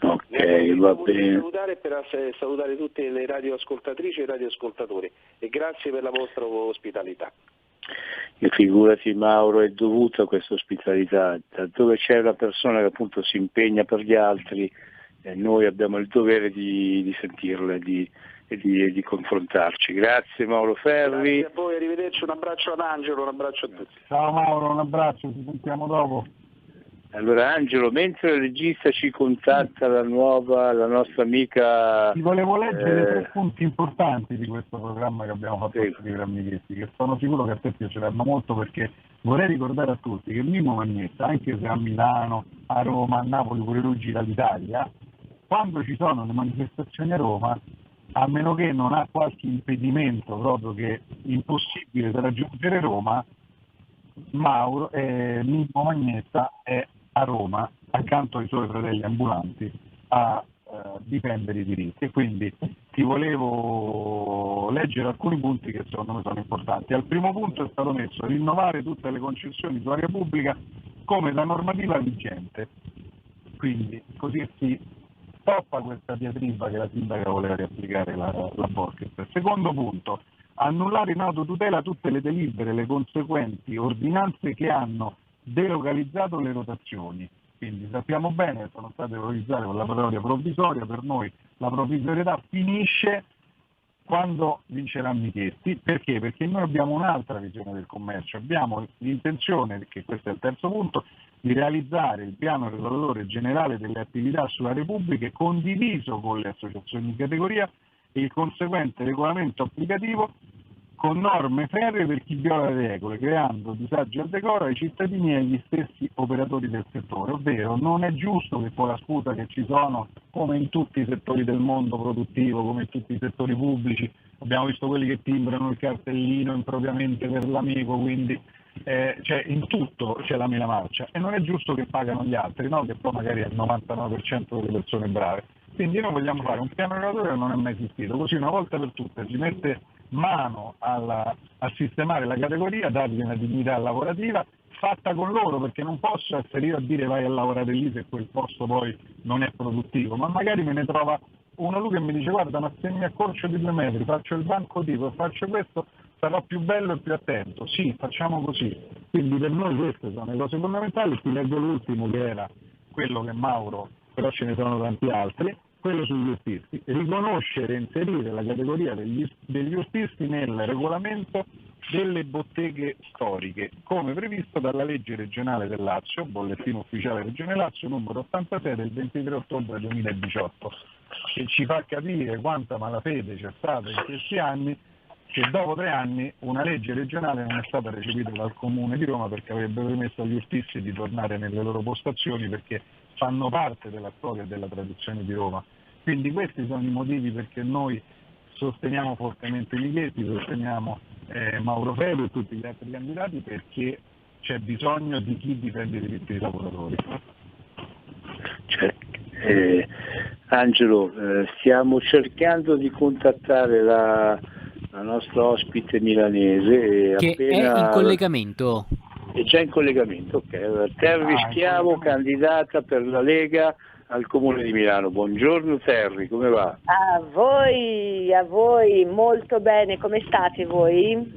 Ok, va bene. Per salutare tutte le radioascoltatrici e radioascoltatori e grazie per la vostra ospitalità. E figurati, Mauro, è dovuta questa ospitalità, dove c'è una persona che appunto si impegna per gli altri, noi abbiamo il dovere di sentirla e di confrontarci. Grazie Mauro Ferri. Grazie a voi, arrivederci, un abbraccio ad Angelo, un abbraccio a tutti. Ciao Mauro, un abbraccio, ci sentiamo dopo. Allora Angelo, mentre il regista ci contatta la nostra amica... Ti volevo leggere 3 punti importanti di questo programma che abbiamo fatto di Michetti, che sono sicuro che a te piaceranno molto, perché vorrei ricordare a tutti che Mimmo Magnetta, anche se a Milano, a Roma, a Napoli, pure lui gira l'Italia, quando ci sono le manifestazioni a Roma, a meno che non ha qualche impedimento proprio che è impossibile da raggiungere Roma, Mimmo Magnetta è a Roma accanto ai suoi fratelli ambulanti a difendere i diritti, e quindi ti ti volevo leggere alcuni punti che secondo me sono importanti. Al primo punto è stato messo rinnovare tutte le concessioni su area pubblica come da normativa vigente, quindi così si stoppa questa diatriba che la sindaca voleva riapplicare la Borchester. Secondo punto, annullare in autotutela tutte le delibere, le conseguenti ordinanze che hanno delocalizzato le rotazioni. Quindi sappiamo bene che sono state valorizzate con la parola provvisoria, per noi la provvisorietà finisce quando vinceranno i tetti. Perché? Perché noi abbiamo un'altra visione del commercio, abbiamo l'intenzione, che questo è il terzo punto, di realizzare il piano regolatore generale delle attività sulla Repubblica condiviso con le associazioni di categoria e il conseguente regolamento applicativo con norme ferree per chi viola le regole, creando disagi al decoro ai cittadini e agli stessi operatori del settore. Ovvero non è giusto che con la scusa che ci sono, come in tutti i settori del mondo produttivo, come in tutti i settori pubblici, abbiamo visto quelli che timbrano il cartellino impropriamente per l'amico, quindi cioè in tutto c'è la mela marcia e non è giusto che pagano gli altri, no? Che poi magari è il 99% delle persone brave. Quindi noi vogliamo fare un piano regolatore che non è mai esistito, così una volta per tutte si mette mano a sistemare la categoria, dargli una dignità lavorativa fatta con loro, perché non posso essere io a dire vai a lavorare lì se quel posto poi non è produttivo, ma magari me ne trova uno lui che mi dice guarda, ma se mi accorcio di 2 metri, faccio il banco tipo, faccio questo, sarò più bello e più attento. Sì, facciamo così. Quindi per noi queste sono le cose fondamentali. Ti leggo l'ultimo, che era quello che Mauro, però ce ne sono tanti altri, quello sugli urtisti. Riconoscere e inserire la categoria degli urtisti nel regolamento delle botteghe storiche, come previsto dalla legge regionale del Lazio, bollettino ufficiale regione Lazio, numero 86 del 23 ottobre 2018, che ci fa capire quanta malafede c'è stata in questi anni, che dopo 3 anni una legge regionale non è stata recepita dal Comune di Roma perché avrebbe permesso agli urtisti di tornare nelle loro postazioni, perché fanno parte della storia e della tradizione di Roma. Quindi questi sono i motivi perché noi sosteniamo fortemente Michetti, sosteniamo Mauro Ferri e tutti gli altri candidati, perché c'è bisogno di chi difende i diritti dei lavoratori. Angelo, stiamo cercando di contattare la nostra ospite milanese. Che è in collegamento. È già in collegamento, ok. Terry Schiavo, candidata per la Lega al Comune di Milano. Buongiorno Terry, come va? A voi, molto bene, come state voi?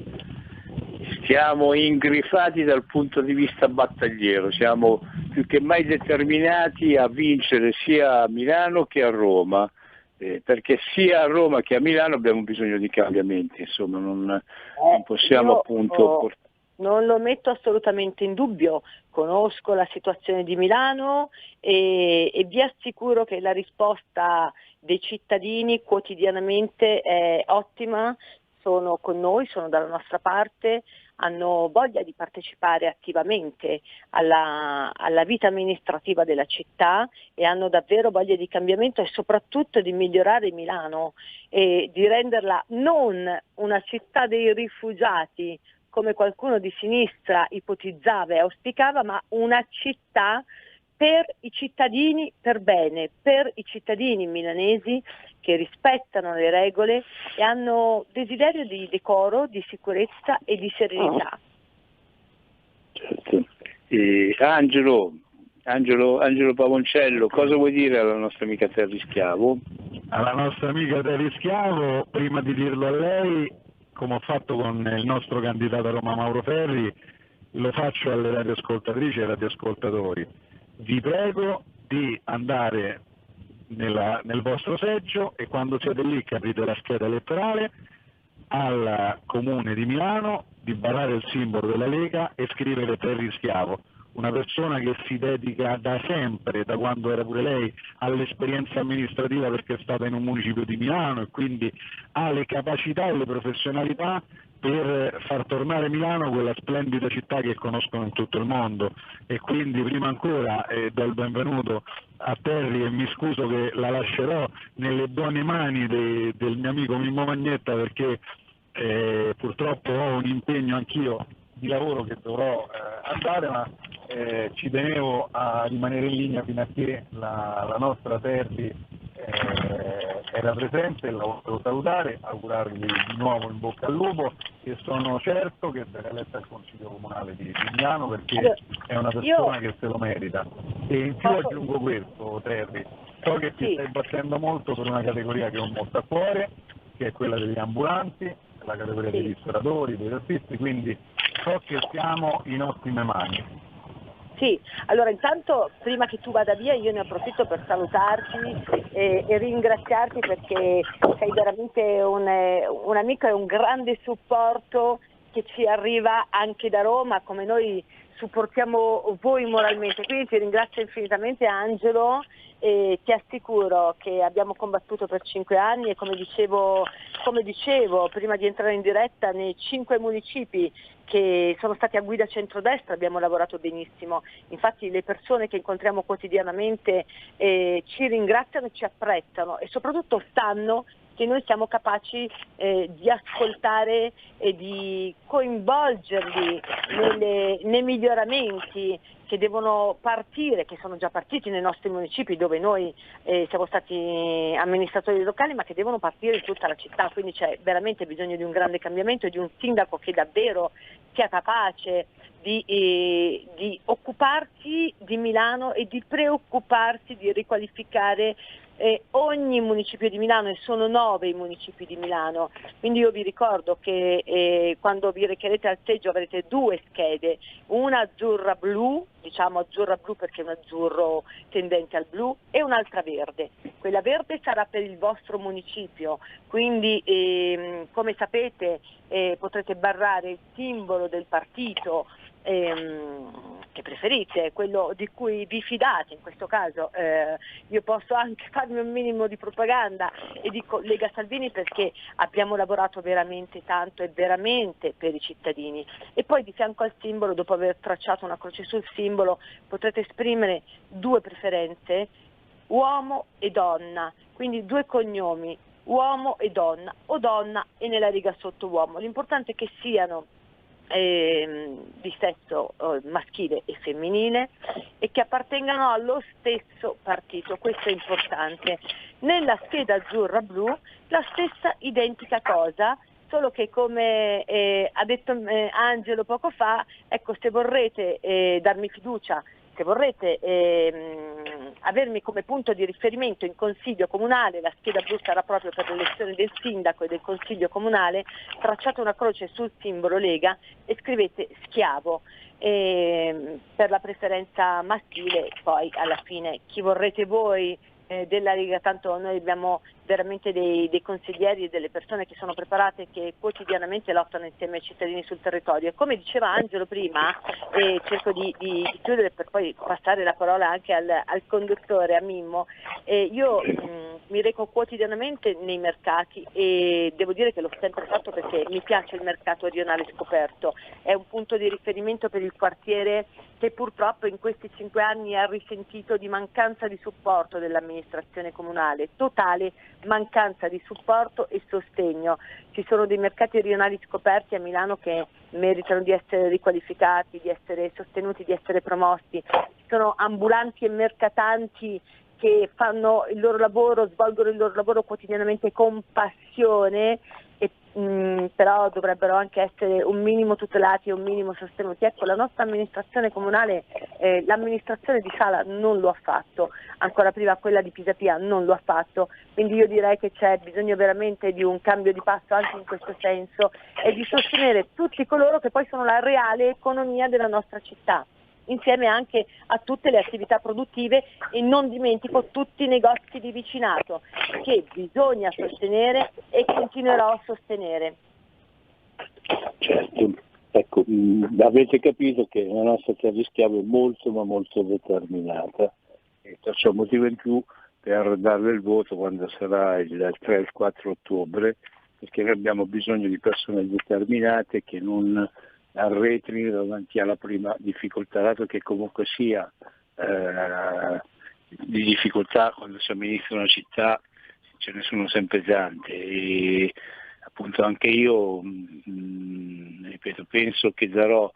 Siamo ingrifati dal punto di vista battagliero, siamo più che mai determinati a vincere sia a Milano che a Roma, perché sia a Roma che a Milano abbiamo bisogno di cambiamenti, insomma non possiamo appunto... Non lo metto assolutamente in dubbio, conosco la situazione di Milano e vi assicuro che la risposta dei cittadini quotidianamente è ottima, sono con noi, sono dalla nostra parte, hanno voglia di partecipare attivamente alla vita amministrativa della città e hanno davvero voglia di cambiamento e soprattutto di migliorare Milano e di renderla non una città dei rifugiati, come qualcuno di sinistra ipotizzava e auspicava, ma una città per i cittadini per bene, per i cittadini milanesi che rispettano le regole e hanno desiderio di decoro, di sicurezza e di serenità. Certo. Angelo Pavoncello, cosa vuoi dire alla nostra amica Terry Schiavo? Alla nostra amica Terry Schiavo, prima di dirlo a lei, come ho fatto con il nostro candidato a Roma Mauro Ferri, lo faccio alle radioascoltatrici e radioascoltatori. Vi prego di andare nel vostro seggio e quando siete lì che aprite la scheda elettorale al Comune di Milano di barrare il simbolo della Lega e scrivere Terry Schiavo, una persona che si dedica da sempre, da quando era pure lei, all'esperienza amministrativa perché è stata in un municipio di Milano e quindi ha le capacità e le professionalità per far tornare Milano quella splendida città che conoscono in tutto il mondo. E quindi prima ancora do il benvenuto a Terry e mi scuso che la lascerò nelle buone mani del mio amico Mimmo Magnetta perché purtroppo ho un impegno anch'io di lavoro che dovrò andare, ma ci tenevo a rimanere in linea fino a che la nostra Terry era presente, la volevo salutare, augurargli di nuovo in bocca al lupo e sono certo che verrà eletta al Consiglio Comunale di Milano perché è una persona che se lo merita. E in più aggiungo questo, Terry, so che ti stai battendo molto per una categoria che ho molto a cuore, che è quella degli ambulanti, la categoria dei ristoratori, dei tassisti, quindi so che siamo in ottime mani. Sì, allora intanto prima che tu vada via io ne approfitto per salutarti e ringraziarti perché sei veramente un amico e un grande supporto che ci arriva anche da Roma, come noi supportiamo voi moralmente, quindi ti ringrazio infinitamente Angelo e ti assicuro che abbiamo combattuto per 5 anni e come dicevo prima di entrare in diretta, nei 5 municipi che sono stati a guida centrodestra abbiamo lavorato benissimo, infatti le persone che incontriamo quotidianamente ci ringraziano e ci apprezzano e soprattutto sanno che noi siamo capaci di ascoltare e di coinvolgerli nei miglioramenti che devono partire, che sono già partiti nei nostri municipi dove noi siamo stati amministratori locali, ma che devono partire in tutta la città, quindi c'è veramente bisogno di un grande cambiamento e di un sindaco che davvero sia capace di occuparsi di Milano e di preoccuparsi di riqualificare ogni municipio di Milano, e sono 9 i municipi di Milano, quindi io vi ricordo che quando vi recherete al seggio avrete 2 schede, una azzurra blu, diciamo azzurra blu perché è un azzurro tendente al blu, e un'altra verde. Quella verde sarà per il vostro municipio, quindi come sapete potrete barrare il simbolo del partito che preferite, quello di cui vi fidate, in questo caso io posso anche farmi un minimo di propaganda e dico Lega Salvini perché abbiamo lavorato veramente tanto e veramente per i cittadini, e poi di fianco al simbolo, dopo aver tracciato una croce sul simbolo, potrete esprimere 2 preferenze, uomo e donna, quindi 2 cognomi, uomo e donna, o donna e nella riga sotto uomo, l'importante è che siano di sesso maschile e femminile e che appartengano allo stesso partito, questo è importante. Nella scheda azzurra blu la stessa identica cosa, solo che come ha detto Angelo poco fa, ecco, se vorrete darmi fiducia, se vorrete avermi come punto di riferimento in consiglio comunale, la scheda blu sarà proprio per l'elezione del sindaco e del consiglio comunale, tracciate una croce sul simbolo Lega e scrivete schiavo per la preferenza maschile, poi alla fine chi vorrete voi della Lega, tanto noi abbiamo veramente dei consiglieri e delle persone che sono preparate, che quotidianamente lottano insieme ai cittadini sul territorio. E come diceva Angelo prima, cerco di chiudere per poi passare la parola anche al conduttore, a Mimmo, io mi reco quotidianamente nei mercati e devo dire che l'ho sempre fatto perché mi piace il mercato rionale scoperto, è un punto di riferimento per il quartiere che purtroppo in questi 5 anni ha risentito di mancanza di supporto dell'amministrazione comunale, totale mancanza di supporto e sostegno. Ci sono dei mercati rionali scoperti a Milano che meritano di essere riqualificati, di essere sostenuti, di essere promossi. Ci sono ambulanti e mercatanti che fanno il loro lavoro, svolgono il loro lavoro quotidianamente con passione, però dovrebbero anche essere un minimo tutelati e un minimo sostenuti. Ecco, la nostra amministrazione comunale, l'amministrazione di Sala non lo ha fatto, ancora prima quella di Pisapia non lo ha fatto, quindi io direi che c'è bisogno veramente di un cambio di passo anche in questo senso e di sostenere tutti coloro che poi sono la reale economia della nostra città, insieme anche a tutte le attività produttive e non dimentico tutti i negozi di vicinato che bisogna sostenere e continuerò a sostenere. Certo, ecco, avete capito che la nostra terra schiavo è molto ma molto determinata e c'è un motivo in più per darle il voto quando sarà il 3 e il 4 ottobre, perché noi abbiamo bisogno di persone determinate che non arretrino davanti alla prima difficoltà, dato che comunque sia di difficoltà quando si amministra una città ce ne sono sempre tante e appunto anche io ripeto, penso che darò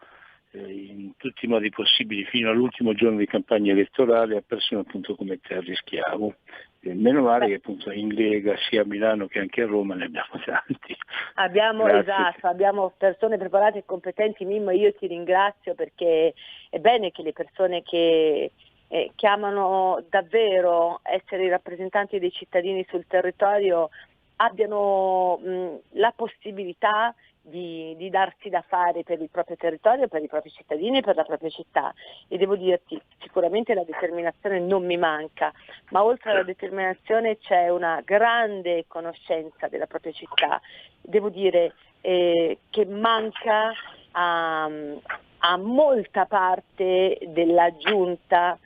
in tutti i modi possibili fino all'ultimo giorno di campagna elettorale a persone appunto come Terry Schiavo Grazie, meno male che appunto in Lega sia a Milano che anche a Roma ne abbiamo tanti. Abbiamo persone preparate e competenti. Mimmo, io ti ringrazio, perché è bene che le persone che chiamano davvero essere i rappresentanti dei cittadini sul territorio abbiano la possibilità di darsi da fare per il proprio territorio, per i propri cittadini e per la propria città. E devo dirti, sicuramente la determinazione non mi manca, ma oltre alla determinazione c'è una grande conoscenza della propria città. Devo dire che manca a molta parte della giunta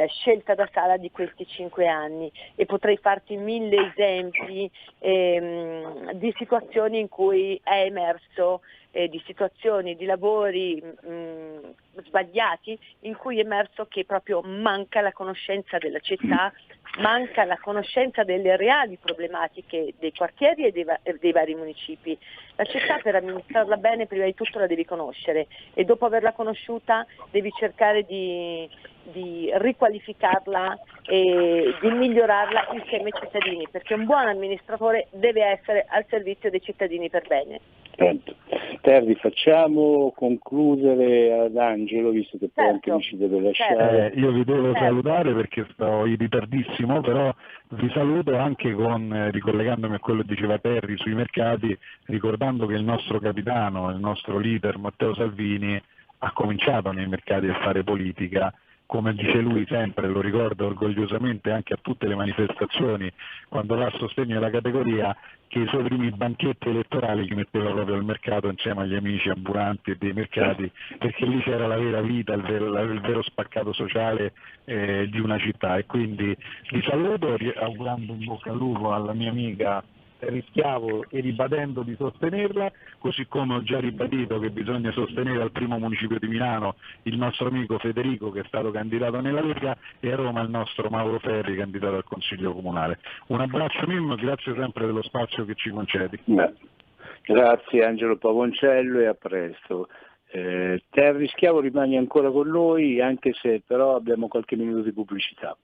scelta da Sala di questi 5 anni, e potrei farti 1000 esempi di situazioni in cui è emerso, di situazioni, di lavori sbagliati, in cui è emerso che proprio manca la conoscenza della città, manca la conoscenza delle reali problematiche dei quartieri e dei vari municipi. La città, per amministrarla bene, prima di tutto la devi conoscere, e dopo averla conosciuta devi cercare di riqualificarla e di migliorarla insieme ai cittadini, perché un buon amministratore deve essere al servizio dei cittadini per bene. Terry, facciamo concludere ad Angelo, visto che poi anche lui ci deve lasciare. Io vi devo salutare perché sto in ritardissimo, però vi saluto anche ricollegandomi a quello che diceva Terry sui mercati, ricordando che il nostro capitano, il nostro leader Matteo Salvini ha cominciato nei mercati a fare politica. Come dice lui sempre, lo ricordo orgogliosamente anche a tutte le manifestazioni, quando dà sostegno alla categoria, che i suoi primi banchetti elettorali li metteva proprio al mercato insieme agli amici ambulanti e dei mercati, perché lì c'era la vera vita, il vero spaccato sociale di una città. E quindi vi saluto augurando un bocca al lupo alla mia amica Schiavo e ribadendo di sostenerla, così come ho già ribadito che bisogna sostenere al primo municipio di Milano il nostro amico Federico, che è stato candidato nella Lega, e a Roma il nostro Mauro Ferri, candidato al Consiglio Comunale. Un abbraccio Mimmo, grazie sempre dello spazio che ci concedi. Grazie Angelo Pavoncello e a presto. Terry Schiavo rimane ancora con noi, anche se però abbiamo qualche minuto di pubblicità.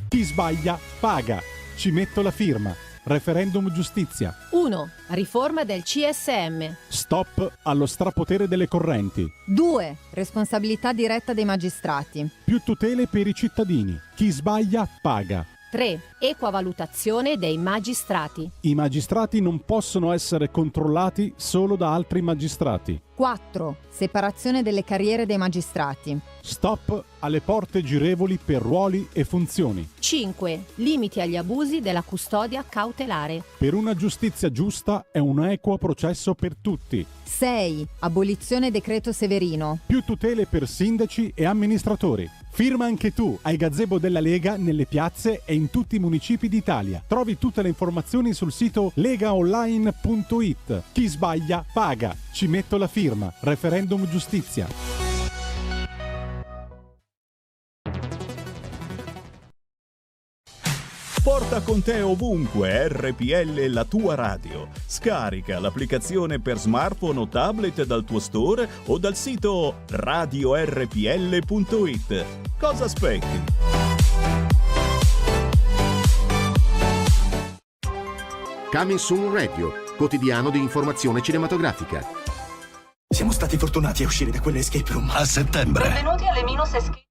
Chi sbaglia paga. Ci metto la firma. Referendum giustizia. 1. Riforma del CSM. Stop allo strapotere delle correnti. 2. Responsabilità diretta dei magistrati. Più tutele per i cittadini. Chi sbaglia paga. 3. Equa valutazione dei magistrati. I magistrati non possono essere controllati solo da altri magistrati. 4. Separazione delle carriere dei magistrati. Stop alle porte girevoli per ruoli e funzioni. 5. Limiti agli abusi della custodia cautelare. Per una giustizia giusta e un equo processo per tutti. 6. Abolizione decreto Severino. Più tutele per sindaci e amministratori. Firma anche tu ai gazebo della Lega nelle piazze e in tutti i municipi d'Italia. Trovi tutte le informazioni sul sito legaonline.it. Chi sbaglia paga. Ci metto la firma. Referendum giustizia. Porta con te ovunque RPL, la tua radio. Scarica l'applicazione per smartphone o tablet dal tuo store o dal sito radiorpl.it. Cosa aspetti? Coming Soon Radio, quotidiano di informazione cinematografica. Siamo stati fortunati a uscire da quelle escape room. A settembre. Benvenuti alle Minus Escape.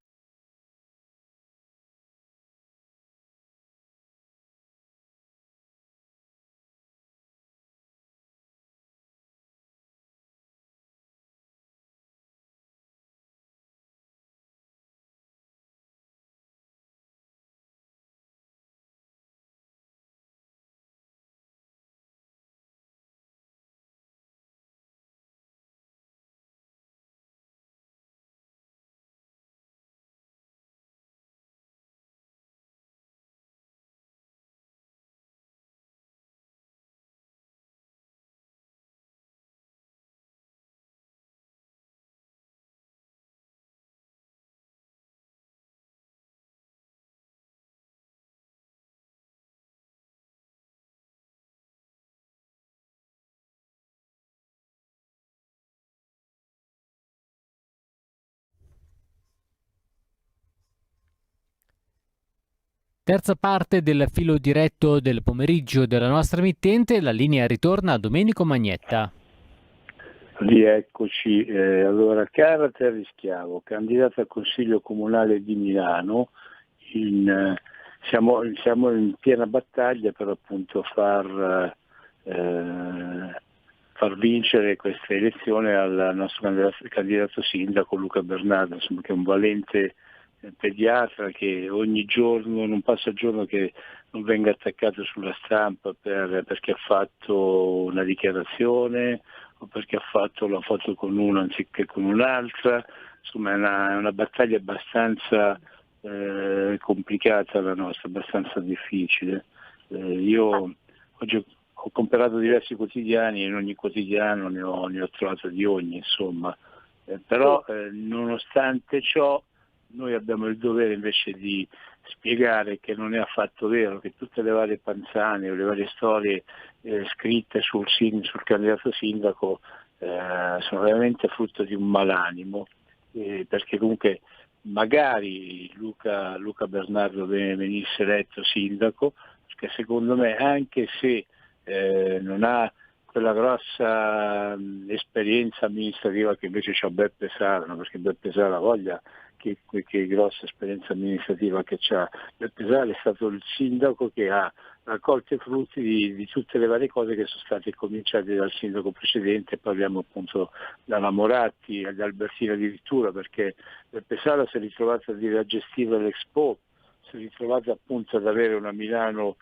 Terza parte del filo diretto del pomeriggio della nostra emittente, la linea ritorna a Domenico Magnetta. Rieccoci, allora cara Terry Schiavo, candidato al Consiglio Comunale di Milano, siamo in piena battaglia per appunto far vincere questa elezione al nostro candidato sindaco Luca Bernardo, insomma, che è un valente pediatra che ogni giorno, non passa giorno che non venga attaccato sulla stampa perché ha fatto una dichiarazione o perché ha fatto la foto con una anziché con un'altra. Insomma è una battaglia abbastanza complicata la nostra, abbastanza difficile. Io oggi ho comprato diversi quotidiani e in ogni quotidiano ne ho trovato di ogni, insomma. Però nonostante ciò noi abbiamo il dovere invece di spiegare che non è affatto vero, che tutte le varie panzane o le varie storie scritte sul candidato sindaco sono veramente frutto di un malanimo, perché comunque magari Luca Bernardo venisse eletto sindaco, perché secondo me anche se non ha quella grossa esperienza amministrativa che invece c'ha Beppe Sala, no? Perché Beppe Sala voglia che grossa esperienza amministrativa che c'ha. Beppe Sala è stato il sindaco che ha raccolto i frutti di tutte le varie cose che sono state cominciate dal sindaco precedente, parliamo appunto dalla Moratti ad Albertina addirittura, perché Beppe Sala si è ritrovato a gestire l'Expo, si è ritrovato appunto ad avere una Milano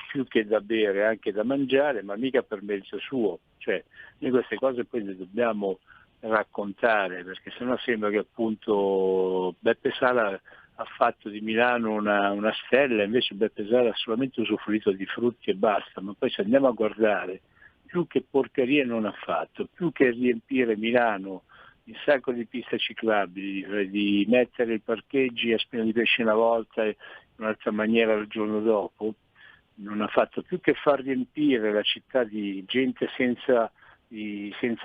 più che da bere, anche da mangiare, ma mica per merito suo. Cioè, noi queste cose poi le dobbiamo raccontare, perché sennò sembra che appunto Beppe Sala ha fatto di Milano una stella, invece Beppe Sala ha solamente usufruito di frutti e basta. Ma poi se andiamo a guardare, più che porcherie non ha fatto, più che riempire Milano di sacco di piste ciclabili, di mettere i parcheggi a Spina di Pesce una volta e in un'altra maniera il giorno dopo, non ha fatto più che far riempire la città di gente senza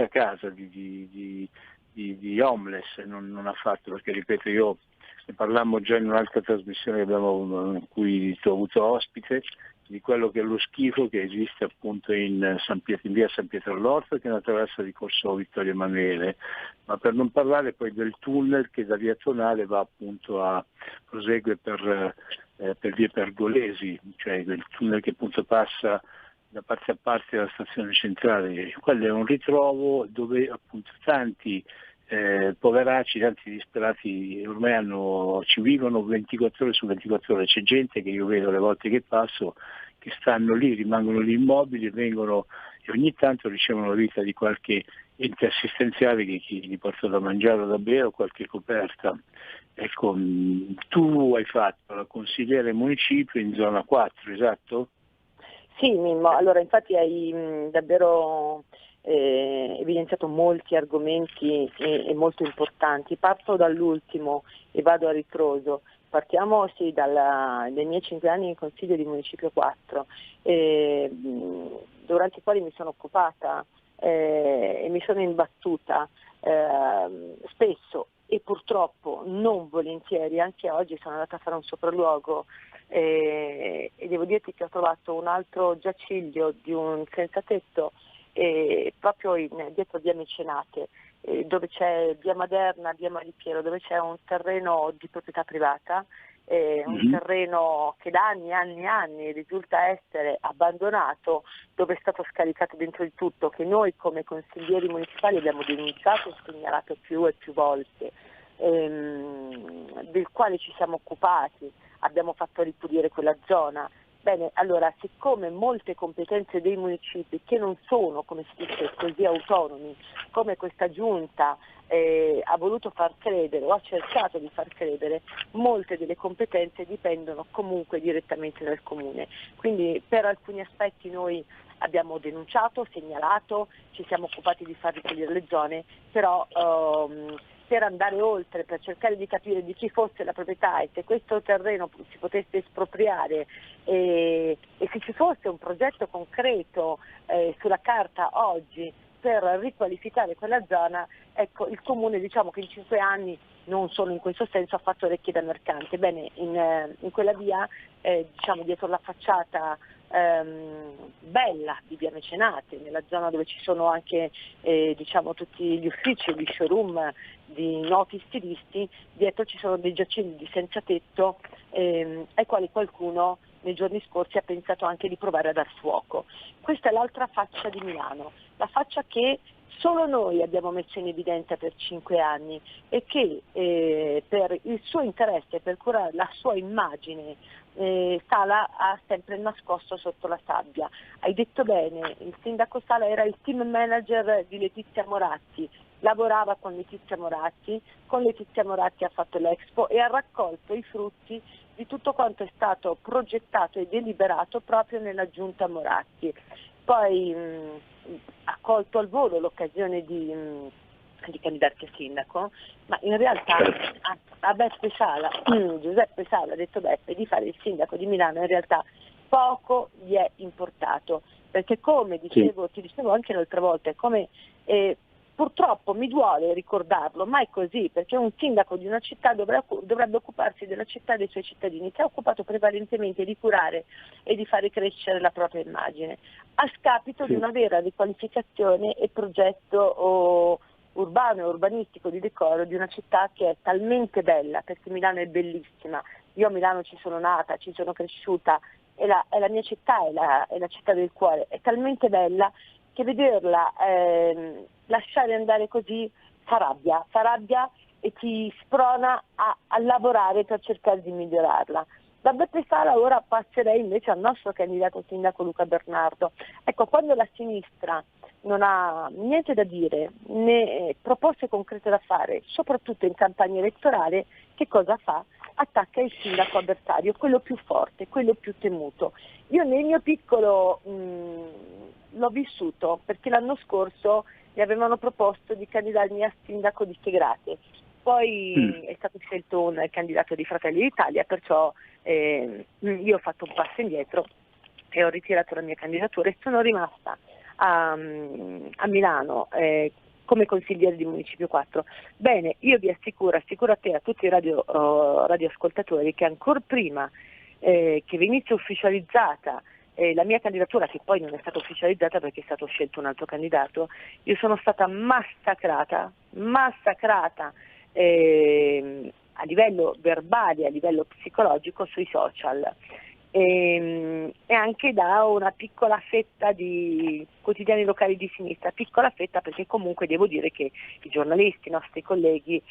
casa, di homeless, non ha fatto, perché ripeto, io ne parlammo già in un'altra trasmissione in cui ti ho avuto ospite, di quello che è lo schifo che esiste appunto in via San Pietro all'Orto, che è una traversa di Corso Vittorio Emanuele, ma per non parlare poi del tunnel che da via Tonale va appunto prosegue per via Pergolesi, cioè il tunnel che appunto passa da parte a parte della stazione centrale. Quello è un ritrovo dove appunto tanti poveracci, tanti disperati ormai ci vivono 24 ore su 24 ore. C'è gente che io vedo le volte che passo che stanno lì, rimangono lì immobili e ogni tanto ricevono la visita di qualche ente assistenziale che gli porta da mangiare o da bere o qualche coperta. Ecco, tu hai fatto la consigliere municipio in zona 4, esatto? Sì, Mimmo, allora infatti hai davvero evidenziato molti argomenti e molto importanti. Parto dall'ultimo e vado a ritroso. Partiamo dai miei 5 anni in Consiglio di Municipio 4, durante i quali mi sono occupata e mi sono imbattuta spesso e purtroppo non volentieri, anche oggi sono andata a fare un sopralluogo e devo dirti che ho trovato un altro giaciglio di un senzatetto proprio dietro via Mecenate, dove c'è via Maderna, via Malipiero, dove c'è un terreno di proprietà privata, un terreno che da anni risulta essere abbandonato, dove è stato scaricato dentro di tutto, che noi come consiglieri municipali abbiamo denunciato e segnalato più e più volte, del quale ci siamo occupati, abbiamo fatto ripulire quella zona. Bene, allora, siccome molte competenze dei municipi che non sono, come si dice, così autonomi, come questa giunta ha voluto far credere o ha cercato di far credere, molte delle competenze dipendono comunque direttamente dal comune. Quindi per alcuni aspetti noi abbiamo denunciato, segnalato, ci siamo occupati di far ripulire le zone, però per andare oltre, per cercare di capire di chi fosse la proprietà e se questo terreno si potesse espropriare e se ci fosse un progetto concreto sulla carta oggi per riqualificare quella zona, ecco, il comune, diciamo che in 5 anni, non solo in questo senso, ha fatto orecchie da mercante. Bene, in quella via, diciamo dietro la facciata bella di via Mecenate, nella zona dove ci sono anche diciamo tutti gli uffici, gli showroom di noti stilisti, dietro ci sono dei giaciglii senza tetto ai quali qualcuno nei giorni scorsi ha pensato anche di provare a dar fuoco. Questa è l'altra faccia di Milano, la faccia che solo noi abbiamo messo in evidenza per 5 anni e che per il suo interesse, per curare la sua immagine, Sala ha sempre nascosto sotto la sabbia. Hai detto bene, il sindaco Sala era il team manager di Letizia Moratti, lavorava con Letizia Moratti ha fatto l'Expo e ha raccolto i frutti di tutto quanto è stato progettato e deliberato proprio nella giunta Moratti. Poi ha colto al volo l'occasione di candidarsi a sindaco, ma in realtà a Beppe Sala, Giuseppe Sala ha detto Beppe di fare il sindaco di Milano, in realtà poco gli è importato, perché come dicevo, ti dicevo anche l'altra volta, come purtroppo mi duole ricordarlo, ma è così, perché un sindaco di una città dovrebbe occuparsi della città e dei suoi cittadini, si è occupato prevalentemente di curare e di fare crescere la propria immagine, a scapito di una vera riqualificazione e progetto urbano e urbanistico di decoro di una città che è talmente bella, perché Milano è bellissima. Io a Milano ci sono nata, ci sono cresciuta, è la mia città, è la città del cuore, è talmente bella che vederla lasciare andare così fa rabbia e ti sprona a lavorare per cercare di migliorarla. Da Beppe Sala ora passerei invece al nostro candidato sindaco Luca Bernardo. Ecco, quando la sinistra non ha niente da dire, né proposte concrete da fare, soprattutto in campagna elettorale, che cosa fa? Attacca il sindaco avversario, quello più forte, quello più temuto. Io nel mio piccolo l'ho vissuto, perché l'anno scorso mi avevano proposto di candidarmi a sindaco di Segrate, poi è stato scelto un candidato di Fratelli d'Italia, perciò io ho fatto un passo indietro e ho ritirato la mia candidatura e sono rimasta a Milano come consigliere di Municipio 4. Bene, io vi assicuro a te, a tutti i radioascoltatori, che ancora prima che venisse ufficializzata la mia candidatura, che poi non è stata ufficializzata perché è stato scelto un altro candidato, io sono stata massacrata a livello verbale, a livello psicologico sui social e anche da una piccola fetta di quotidiani locali di sinistra, piccola fetta perché comunque devo dire che i giornalisti, i nostri colleghi,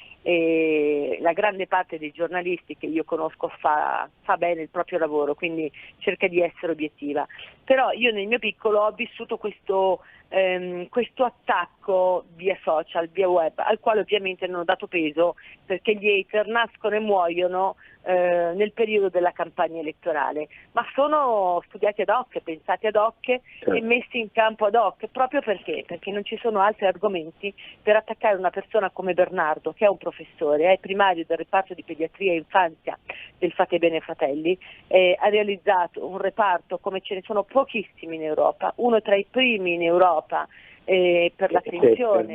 la grande parte dei giornalisti che io conosco fa bene il proprio lavoro, quindi cerca di essere obiettiva. Però io nel mio piccolo ho vissuto questo attacco via social, via web, al quale ovviamente non ho dato peso perché gli hater nascono e muoiono nel periodo della campagna elettorale, ma sono studiati ad hoc, pensati ad hoc e messi in campo ad hoc, proprio perché non ci sono altri argomenti per attaccare una persona come Bernardo, che è un professore, è primario del reparto di pediatria e infanzia del Fate Bene Fratelli, ha realizzato un reparto come ce ne sono pochissimi in Europa, uno tra i primi in Europa per l'attenzione.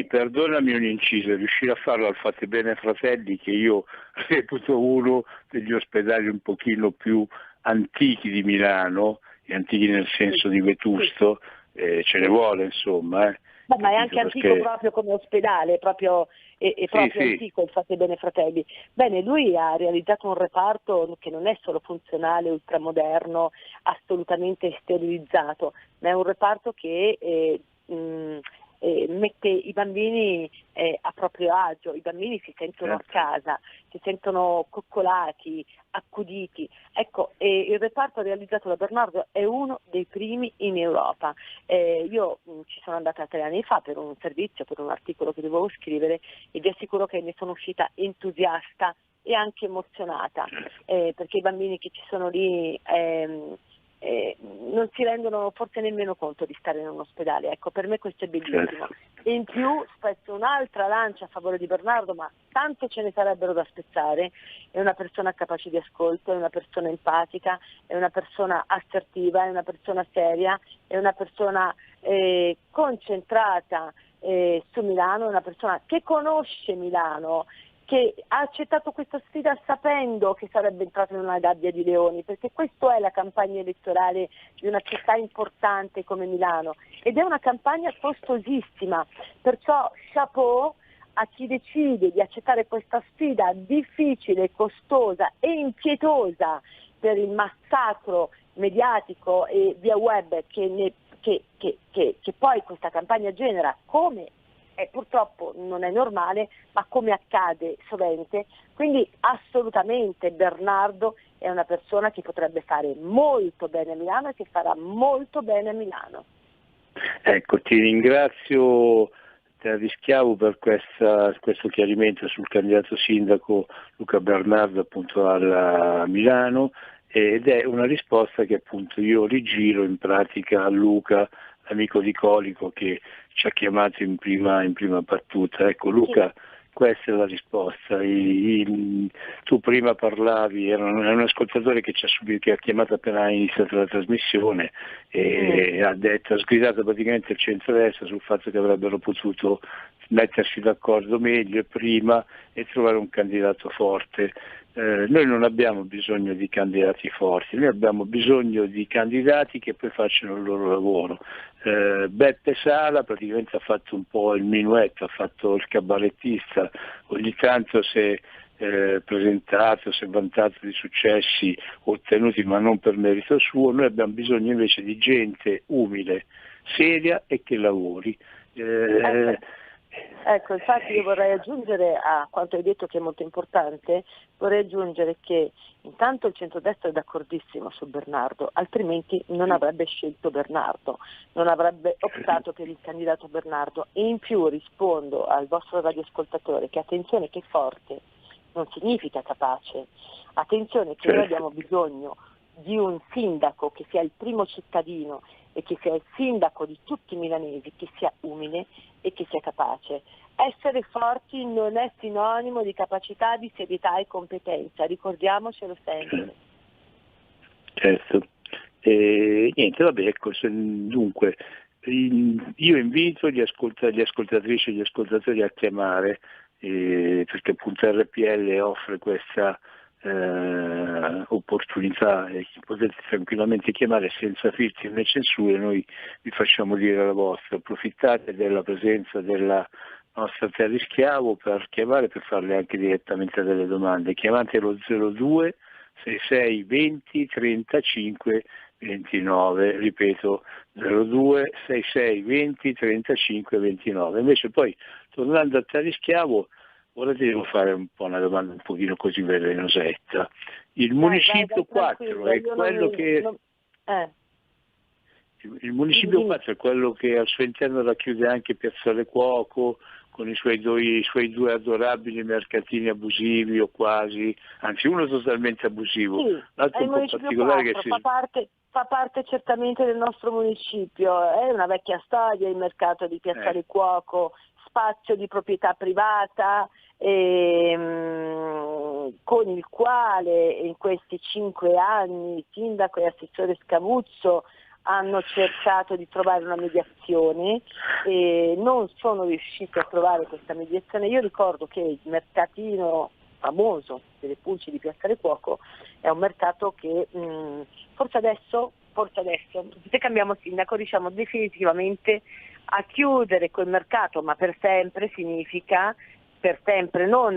Perdonami un inciso, riuscire a farlo al Fate Bene Fratelli, che io reputo uno degli ospedali un pochino più antichi di Milano, e antichi nel senso di vetusto, ce ne vuole insomma. Ma è anche antico proprio come ospedale, proprio antico il Fate Bene Fratelli. Bene, lui ha realizzato un reparto che non è solo funzionale, ultramoderno, assolutamente sterilizzato, ma è un reparto che mette i bambini a proprio agio, i bambini si sentono a casa, si sentono coccolati, accuditi. Ecco, il reparto realizzato da Bernardo è uno dei primi in Europa. Io ci sono andata 3 anni fa per un servizio, per un articolo che dovevo scrivere e vi assicuro che ne sono uscita entusiasta e anche emozionata, perché i bambini che ci sono lì non si rendono forse nemmeno conto di stare in un ospedale. Ecco, per me questo è bellissimo. E in più spezzo un'altra lancia a favore di Bernardo, ma tanto ce ne sarebbero da spezzare. È una persona capace di ascolto, è una persona empatica, è una persona assertiva, è una persona seria, è una persona concentrata su Milano, è una persona che conosce Milano, che ha accettato questa sfida sapendo che sarebbe entrato in una gabbia di leoni, perché questa è la campagna elettorale di una città importante come Milano, ed è una campagna costosissima, perciò chapeau a chi decide di accettare questa sfida difficile, costosa e impietosa per il massacro mediatico e via web che poi questa campagna genera, come purtroppo non è normale, ma come accade sovente. Quindi assolutamente Bernardo è una persona che potrebbe fare molto bene a Milano e che farà molto bene a Milano. Ecco, ti ringrazio Terra di Schiavo per questo chiarimento sul candidato sindaco Luca Bernardo appunto a Milano, ed è una risposta che appunto io rigiro in pratica a Luca, amico di Colico, che ci ha chiamato in prima battuta. Ecco Luca, questa è la risposta. Tu prima parlavi, era un ascoltatore che ha chiamato appena iniziata la trasmissione e ha sgridato praticamente il centrodestra sul fatto che avrebbero potuto mettersi d'accordo meglio prima e trovare un candidato forte. Noi non abbiamo bisogno di candidati forti, noi abbiamo bisogno di candidati che poi facciano il loro lavoro. Beppe Sala praticamente ha fatto un po' il minuetto, ha fatto il cabarettista, ogni tanto si è presentato, si è vantato di successi ottenuti ma non per merito suo. Noi abbiamo bisogno invece di gente umile, seria e che lavori. Ecco, infatti io vorrei aggiungere a quanto hai detto, che è molto importante, vorrei aggiungere che intanto il centrodestra è d'accordissimo su Bernardo, altrimenti non avrebbe scelto Bernardo, non avrebbe optato per il candidato Bernardo. E in più rispondo al vostro radioascoltatore che attenzione, che forte non significa capace, attenzione che noi abbiamo bisogno di un sindaco che sia il primo cittadino e che sia il sindaco di tutti i milanesi, che sia umile e che sia capace. Essere forti non è sinonimo di capacità, di serietà e competenza, ricordiamocelo sempre. Certo. Niente, vabbè, ecco, dunque, io invito gli ascoltatrici e gli ascoltatori a chiamare, perché appunto RPL offre questa opportunità, e potete tranquillamente chiamare senza filtri né censure, noi vi facciamo dire la vostra. Approfittate della presenza della nostra Terra di Schiavo per chiamare, per farle anche direttamente delle domande. Chiamate lo 02 66 20 35 29, ripeto 02 66 20 35 29. Invece poi, tornando a Terra di Schiavo, ora ti devo fare un po' una domanda un pochino così velenosetta. Il municipio 4 è quello che il municipio 4 è quello che al suo interno racchiude anche Piazzale Cuoco, con i suoi due adorabili mercatini abusivi o quasi, anzi uno totalmente abusivo, l'altro un po' particolare 4, che fa parte certamente del nostro municipio, è una vecchia storia il mercato di Piazzale Cuoco, spazio di proprietà privata, con il quale in questi 5 anni il sindaco e assessore Scavuzzo hanno cercato di trovare una mediazione e non sono riusciti a trovare questa mediazione. Io ricordo che il mercatino famoso delle pulci di Piazzale Cuoco è un mercato che forse adesso, se cambiamo sindaco, riusciamo definitivamente a chiudere quel mercato, ma per sempre significa per sempre, non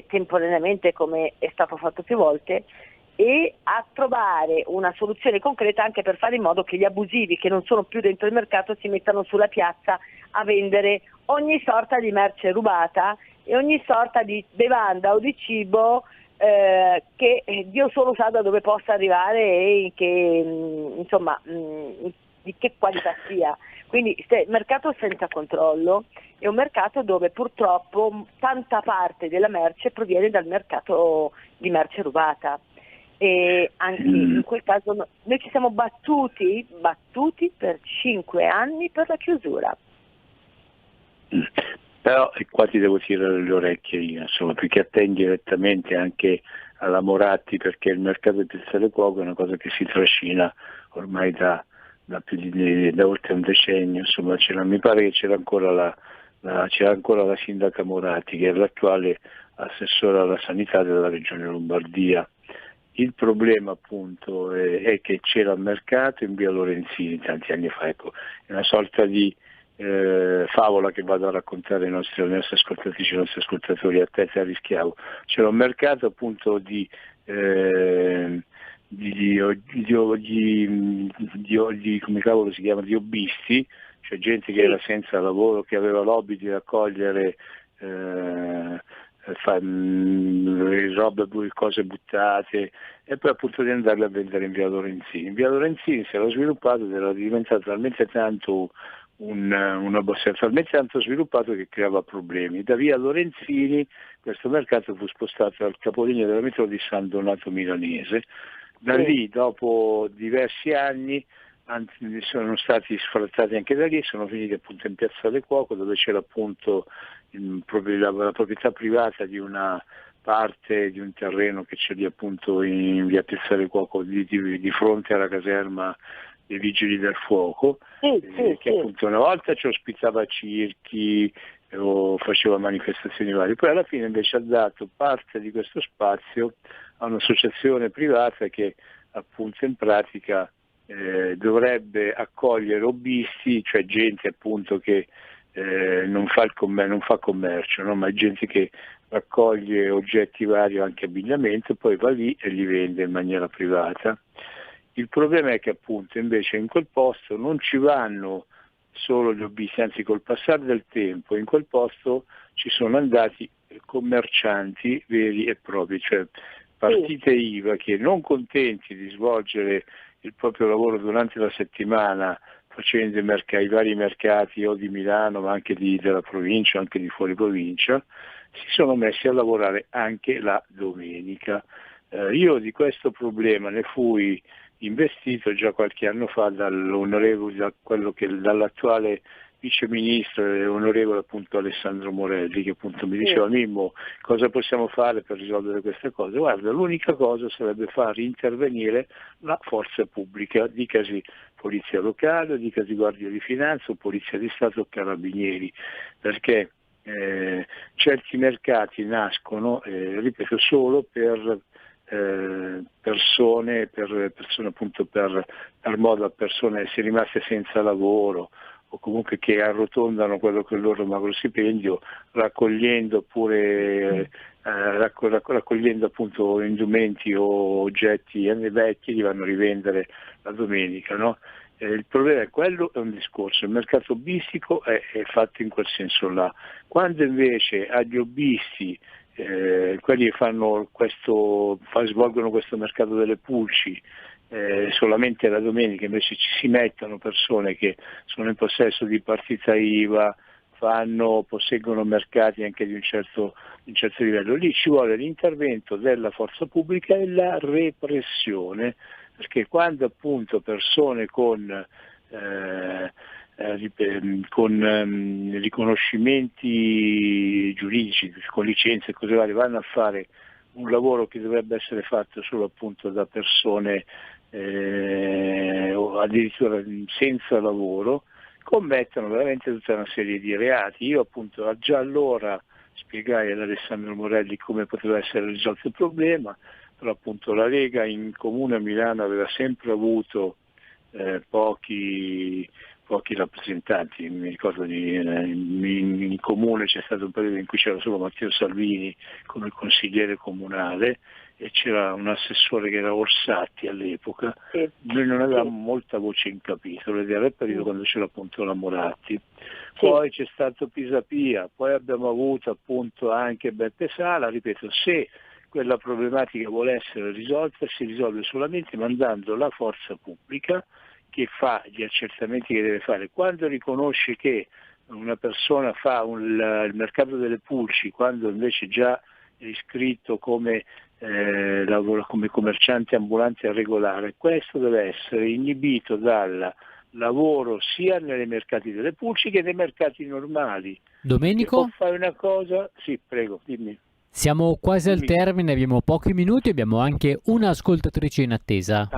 temporaneamente come è stato fatto più volte, e a trovare una soluzione concreta anche per fare in modo che gli abusivi che non sono più dentro il mercato si mettano sulla piazza a vendere ogni sorta di merce rubata e ogni sorta di bevanda o di cibo che Dio solo sa da dove possa arrivare e che insomma di che qualità sia. Quindi mercato senza controllo è un mercato dove purtroppo tanta parte della merce proviene dal mercato di merce rubata. E anche in quel caso noi ci siamo battuti per 5 anni per la chiusura. Però qua ti devo tirare le orecchie io, insomma, perché attendi direttamente anche alla Moratti, perché il mercato del pizza del cuoco è una cosa che si trascina ormai da oltre un decennio, insomma, mi pare che c'era ancora la sindaca Moratti, che è l'attuale assessore alla sanità della regione Lombardia. Il problema appunto è che c'era il mercato in via Lorenzini tanti anni fa, ecco, è una sorta di favola che vado a raccontare alle nostre ascoltatrici e ai nostri ascoltatori, a te rischiavo. C'era un mercato appunto di come cavolo si chiama, di hobbisti, cioè gente che era senza lavoro, che aveva l'hobby di raccogliere robe, cose buttate, e poi appunto di andarle a vendere in via Lorenzini. In via Lorenzini si era sviluppato ed era diventato talmente tanto talmente tanto sviluppato che creava problemi. Da via Lorenzini questo mercato fu spostato al capolinea della metro di San Donato Milanese. Da lì, dopo diversi anni, sono stati sfrattati anche da lì e sono finiti appunto in Piazza del Cuoco, dove c'era appunto la proprietà privata di una parte di un terreno che c'è lì appunto in via Piazza del Cuoco, di fronte alla caserma dei Vigili del Fuoco, che appunto una volta ci ospitava circhi o faceva manifestazioni varie, poi alla fine invece ha dato parte di questo spazio a un'associazione privata che appunto in pratica dovrebbe accogliere hobbisti, cioè gente appunto che non fa commercio, no? Ma è gente che raccoglie oggetti vari, anche abbigliamento, poi va lì e li vende in maniera privata. Il problema è che appunto invece in quel posto non ci vanno solo gli hobbisti, anzi col passare del tempo in quel posto ci sono andati commercianti veri e propri, cioè partite IVA che, non contenti di svolgere il proprio lavoro durante la settimana facendo i vari mercati o di Milano ma anche della provincia, anche di fuori provincia, si sono messi a lavorare anche la domenica. Io di questo problema ne fui investito già qualche anno fa dall'attuale vice ministro e onorevole appunto Alessandro Morelli, che appunto mi diceva: Mimmo, cosa possiamo fare per risolvere queste cose? Guarda, l'unica cosa sarebbe far intervenire la forza pubblica, dicasi polizia locale, dicasi guardia di finanza o polizia di Stato o carabinieri, perché certi mercati nascono, ripeto, solo per persone appunto per modo a persone se rimaste senza lavoro o comunque che arrotondano quello che è il loro magro stipendio, raccogliendo appunto indumenti o oggetti vecchi, li vanno a rivendere la domenica, no? Il problema è quello, è un discorso, il mercato hobbistico è fatto in quel senso là. Quando invece agli hobbisti, quelli che svolgono questo mercato delle pulci, solamente la domenica invece ci si mettono persone che sono in possesso di partita IVA, posseggono mercati anche di un certo livello, lì ci vuole l'intervento della forza pubblica e la repressione, perché quando appunto persone con riconoscimenti giuridici, con licenze e cose varie, vanno a fare un lavoro che dovrebbe essere fatto solo appunto da persone o addirittura senza lavoro, commettono veramente tutta una serie di reati. Io appunto già allora spiegai ad Alessandro Morelli come poteva essere risolto il problema, però appunto la Lega in comune a Milano aveva sempre avuto pochi rappresentanti. Mi ricordo in comune c'è stato un periodo in cui c'era solo Matteo Salvini come consigliere comunale e c'era un assessore che era Orsatti all'epoca. Noi non avevamo molta voce in capitolo ed era il periodo quando c'era appunto la Moratti. Poi c'è stato Pisapia, poi abbiamo avuto appunto anche Beppe Sala. Ripeto, se quella problematica vuole essere risolta si risolve solamente mandando la forza pubblica che fa gli accertamenti che deve fare. Quando riconosce che una persona fa il mercato delle pulci, quando invece già iscritto come lavora come commerciante ambulante regolare, questo deve essere inibito dal lavoro sia nei mercati delle pulci che nei mercati normali. Domenico? Può fare una cosa? Sì, prego, dimmi. Siamo quasi al termine, abbiamo pochi minuti, abbiamo anche un'ascoltatrice in attesa.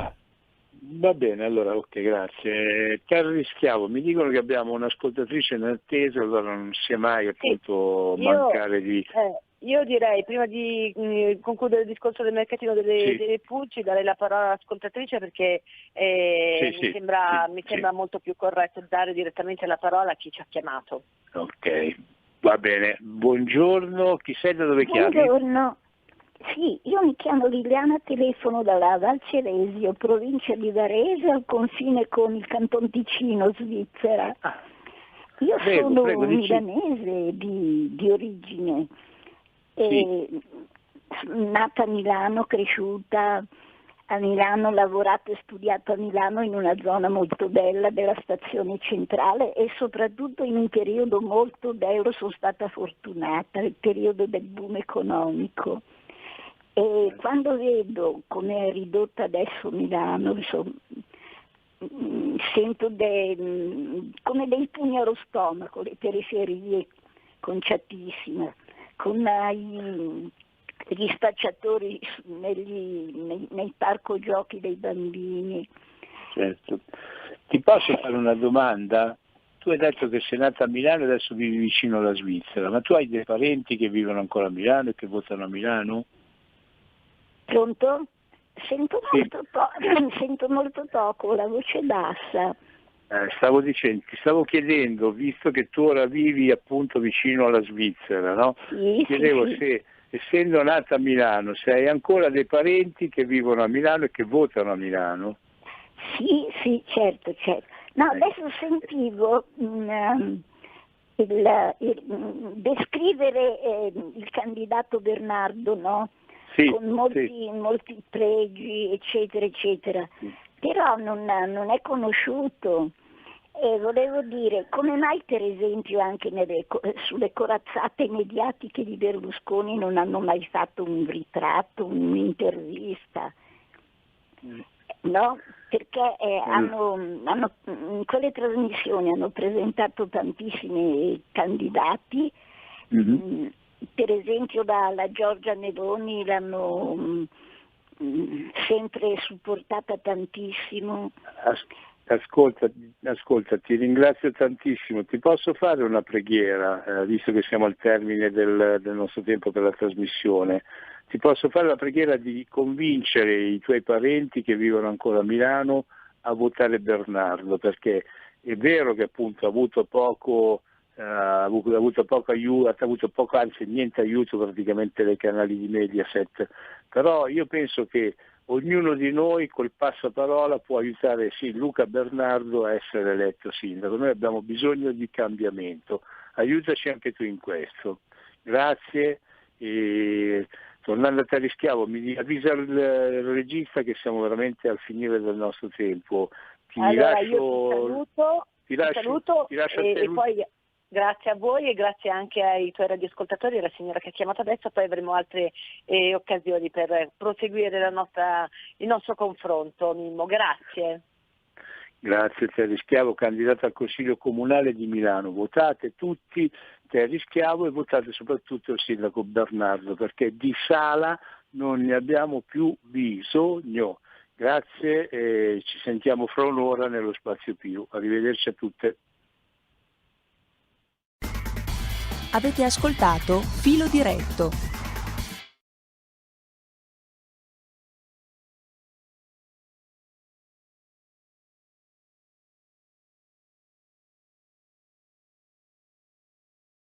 Va bene, allora ok, grazie. Terry Schiavo, mi dicono che abbiamo un'ascoltatrice in attesa, allora non sia mai appunto mancare di... Io direi, prima di concludere il discorso del mercatino delle pulci, darei la parola all'ascoltatrice perché mi sembra molto più corretto dare direttamente la parola a chi ci ha chiamato. Ok, va bene. Buongiorno, chi sei, da dove chiami? Buongiorno. Sì, io mi chiamo Liliana, telefono dalla Val Ceresio, provincia di Varese, al confine con il Canton Ticino, Svizzera. Io sono milanese di origine, nata a Milano, cresciuta a Milano, lavorato e studiato a Milano in una zona molto bella della stazione centrale e soprattutto in un periodo molto bello, sono stata fortunata, il periodo del boom economico. E quando vedo come è ridotta adesso Milano, sento come dei pugni allo stomaco, le periferie conciatissime, con gli spacciatori nei parco giochi dei bambini. Certo. Ti posso fare una domanda? Tu hai detto che sei nata a Milano e adesso vivi vicino alla Svizzera, ma tu hai dei parenti che vivono ancora a Milano e che votano a Milano? Pronto? Sento molto poco, la voce bassa. Ti stavo chiedendo, visto che tu ora vivi appunto vicino alla Svizzera, no? Sì, chiedevo se, essendo nata a Milano, se hai ancora dei parenti che vivono a Milano e che votano a Milano? Sì, certo. No, adesso sentivo descrivere il candidato Bernardo, no? Sì, con molti pregi, eccetera, eccetera. Però non è conosciuto. E volevo dire, come mai per esempio anche sulle corazzate mediatiche di Berlusconi non hanno mai fatto un ritratto, un'intervista? No? Perché in quelle trasmissioni hanno presentato tantissimi candidati. Mm-hmm. Per esempio la Giorgia Meloni l'hanno sempre supportata tantissimo. Ascolta, ti ringrazio tantissimo. Ti posso fare una preghiera, visto che siamo al termine del nostro tempo per la trasmissione? Ti posso fare la preghiera di convincere i tuoi parenti che vivono ancora a Milano a votare Bernardo, perché è vero che appunto ha avuto poco aiuto, anzi niente aiuto praticamente dai canali di Mediaset, però io penso che ognuno di noi col passaparola può aiutare Luca Bernardo a essere eletto sindaco. Noi abbiamo bisogno di cambiamento, aiutaci anche tu in questo. Grazie. E tornando a Terry Schiavo, mi avvisa il regista che siamo veramente al finire del nostro tempo. Io ti saluto e poi grazie a voi e grazie anche ai tuoi radioascoltatori e alla signora che ha chiamato adesso, poi avremo altre occasioni per proseguire il nostro confronto. Mimmo, grazie. Grazie Terry Schiavo, candidato al Consiglio Comunale di Milano. Votate tutti Terry Schiavo e votate soprattutto il sindaco Bernardo, perché di sala non ne abbiamo più bisogno. Grazie e ci sentiamo fra un'ora nello Spazio Più. Arrivederci a tutte. Avete ascoltato Filo Diretto,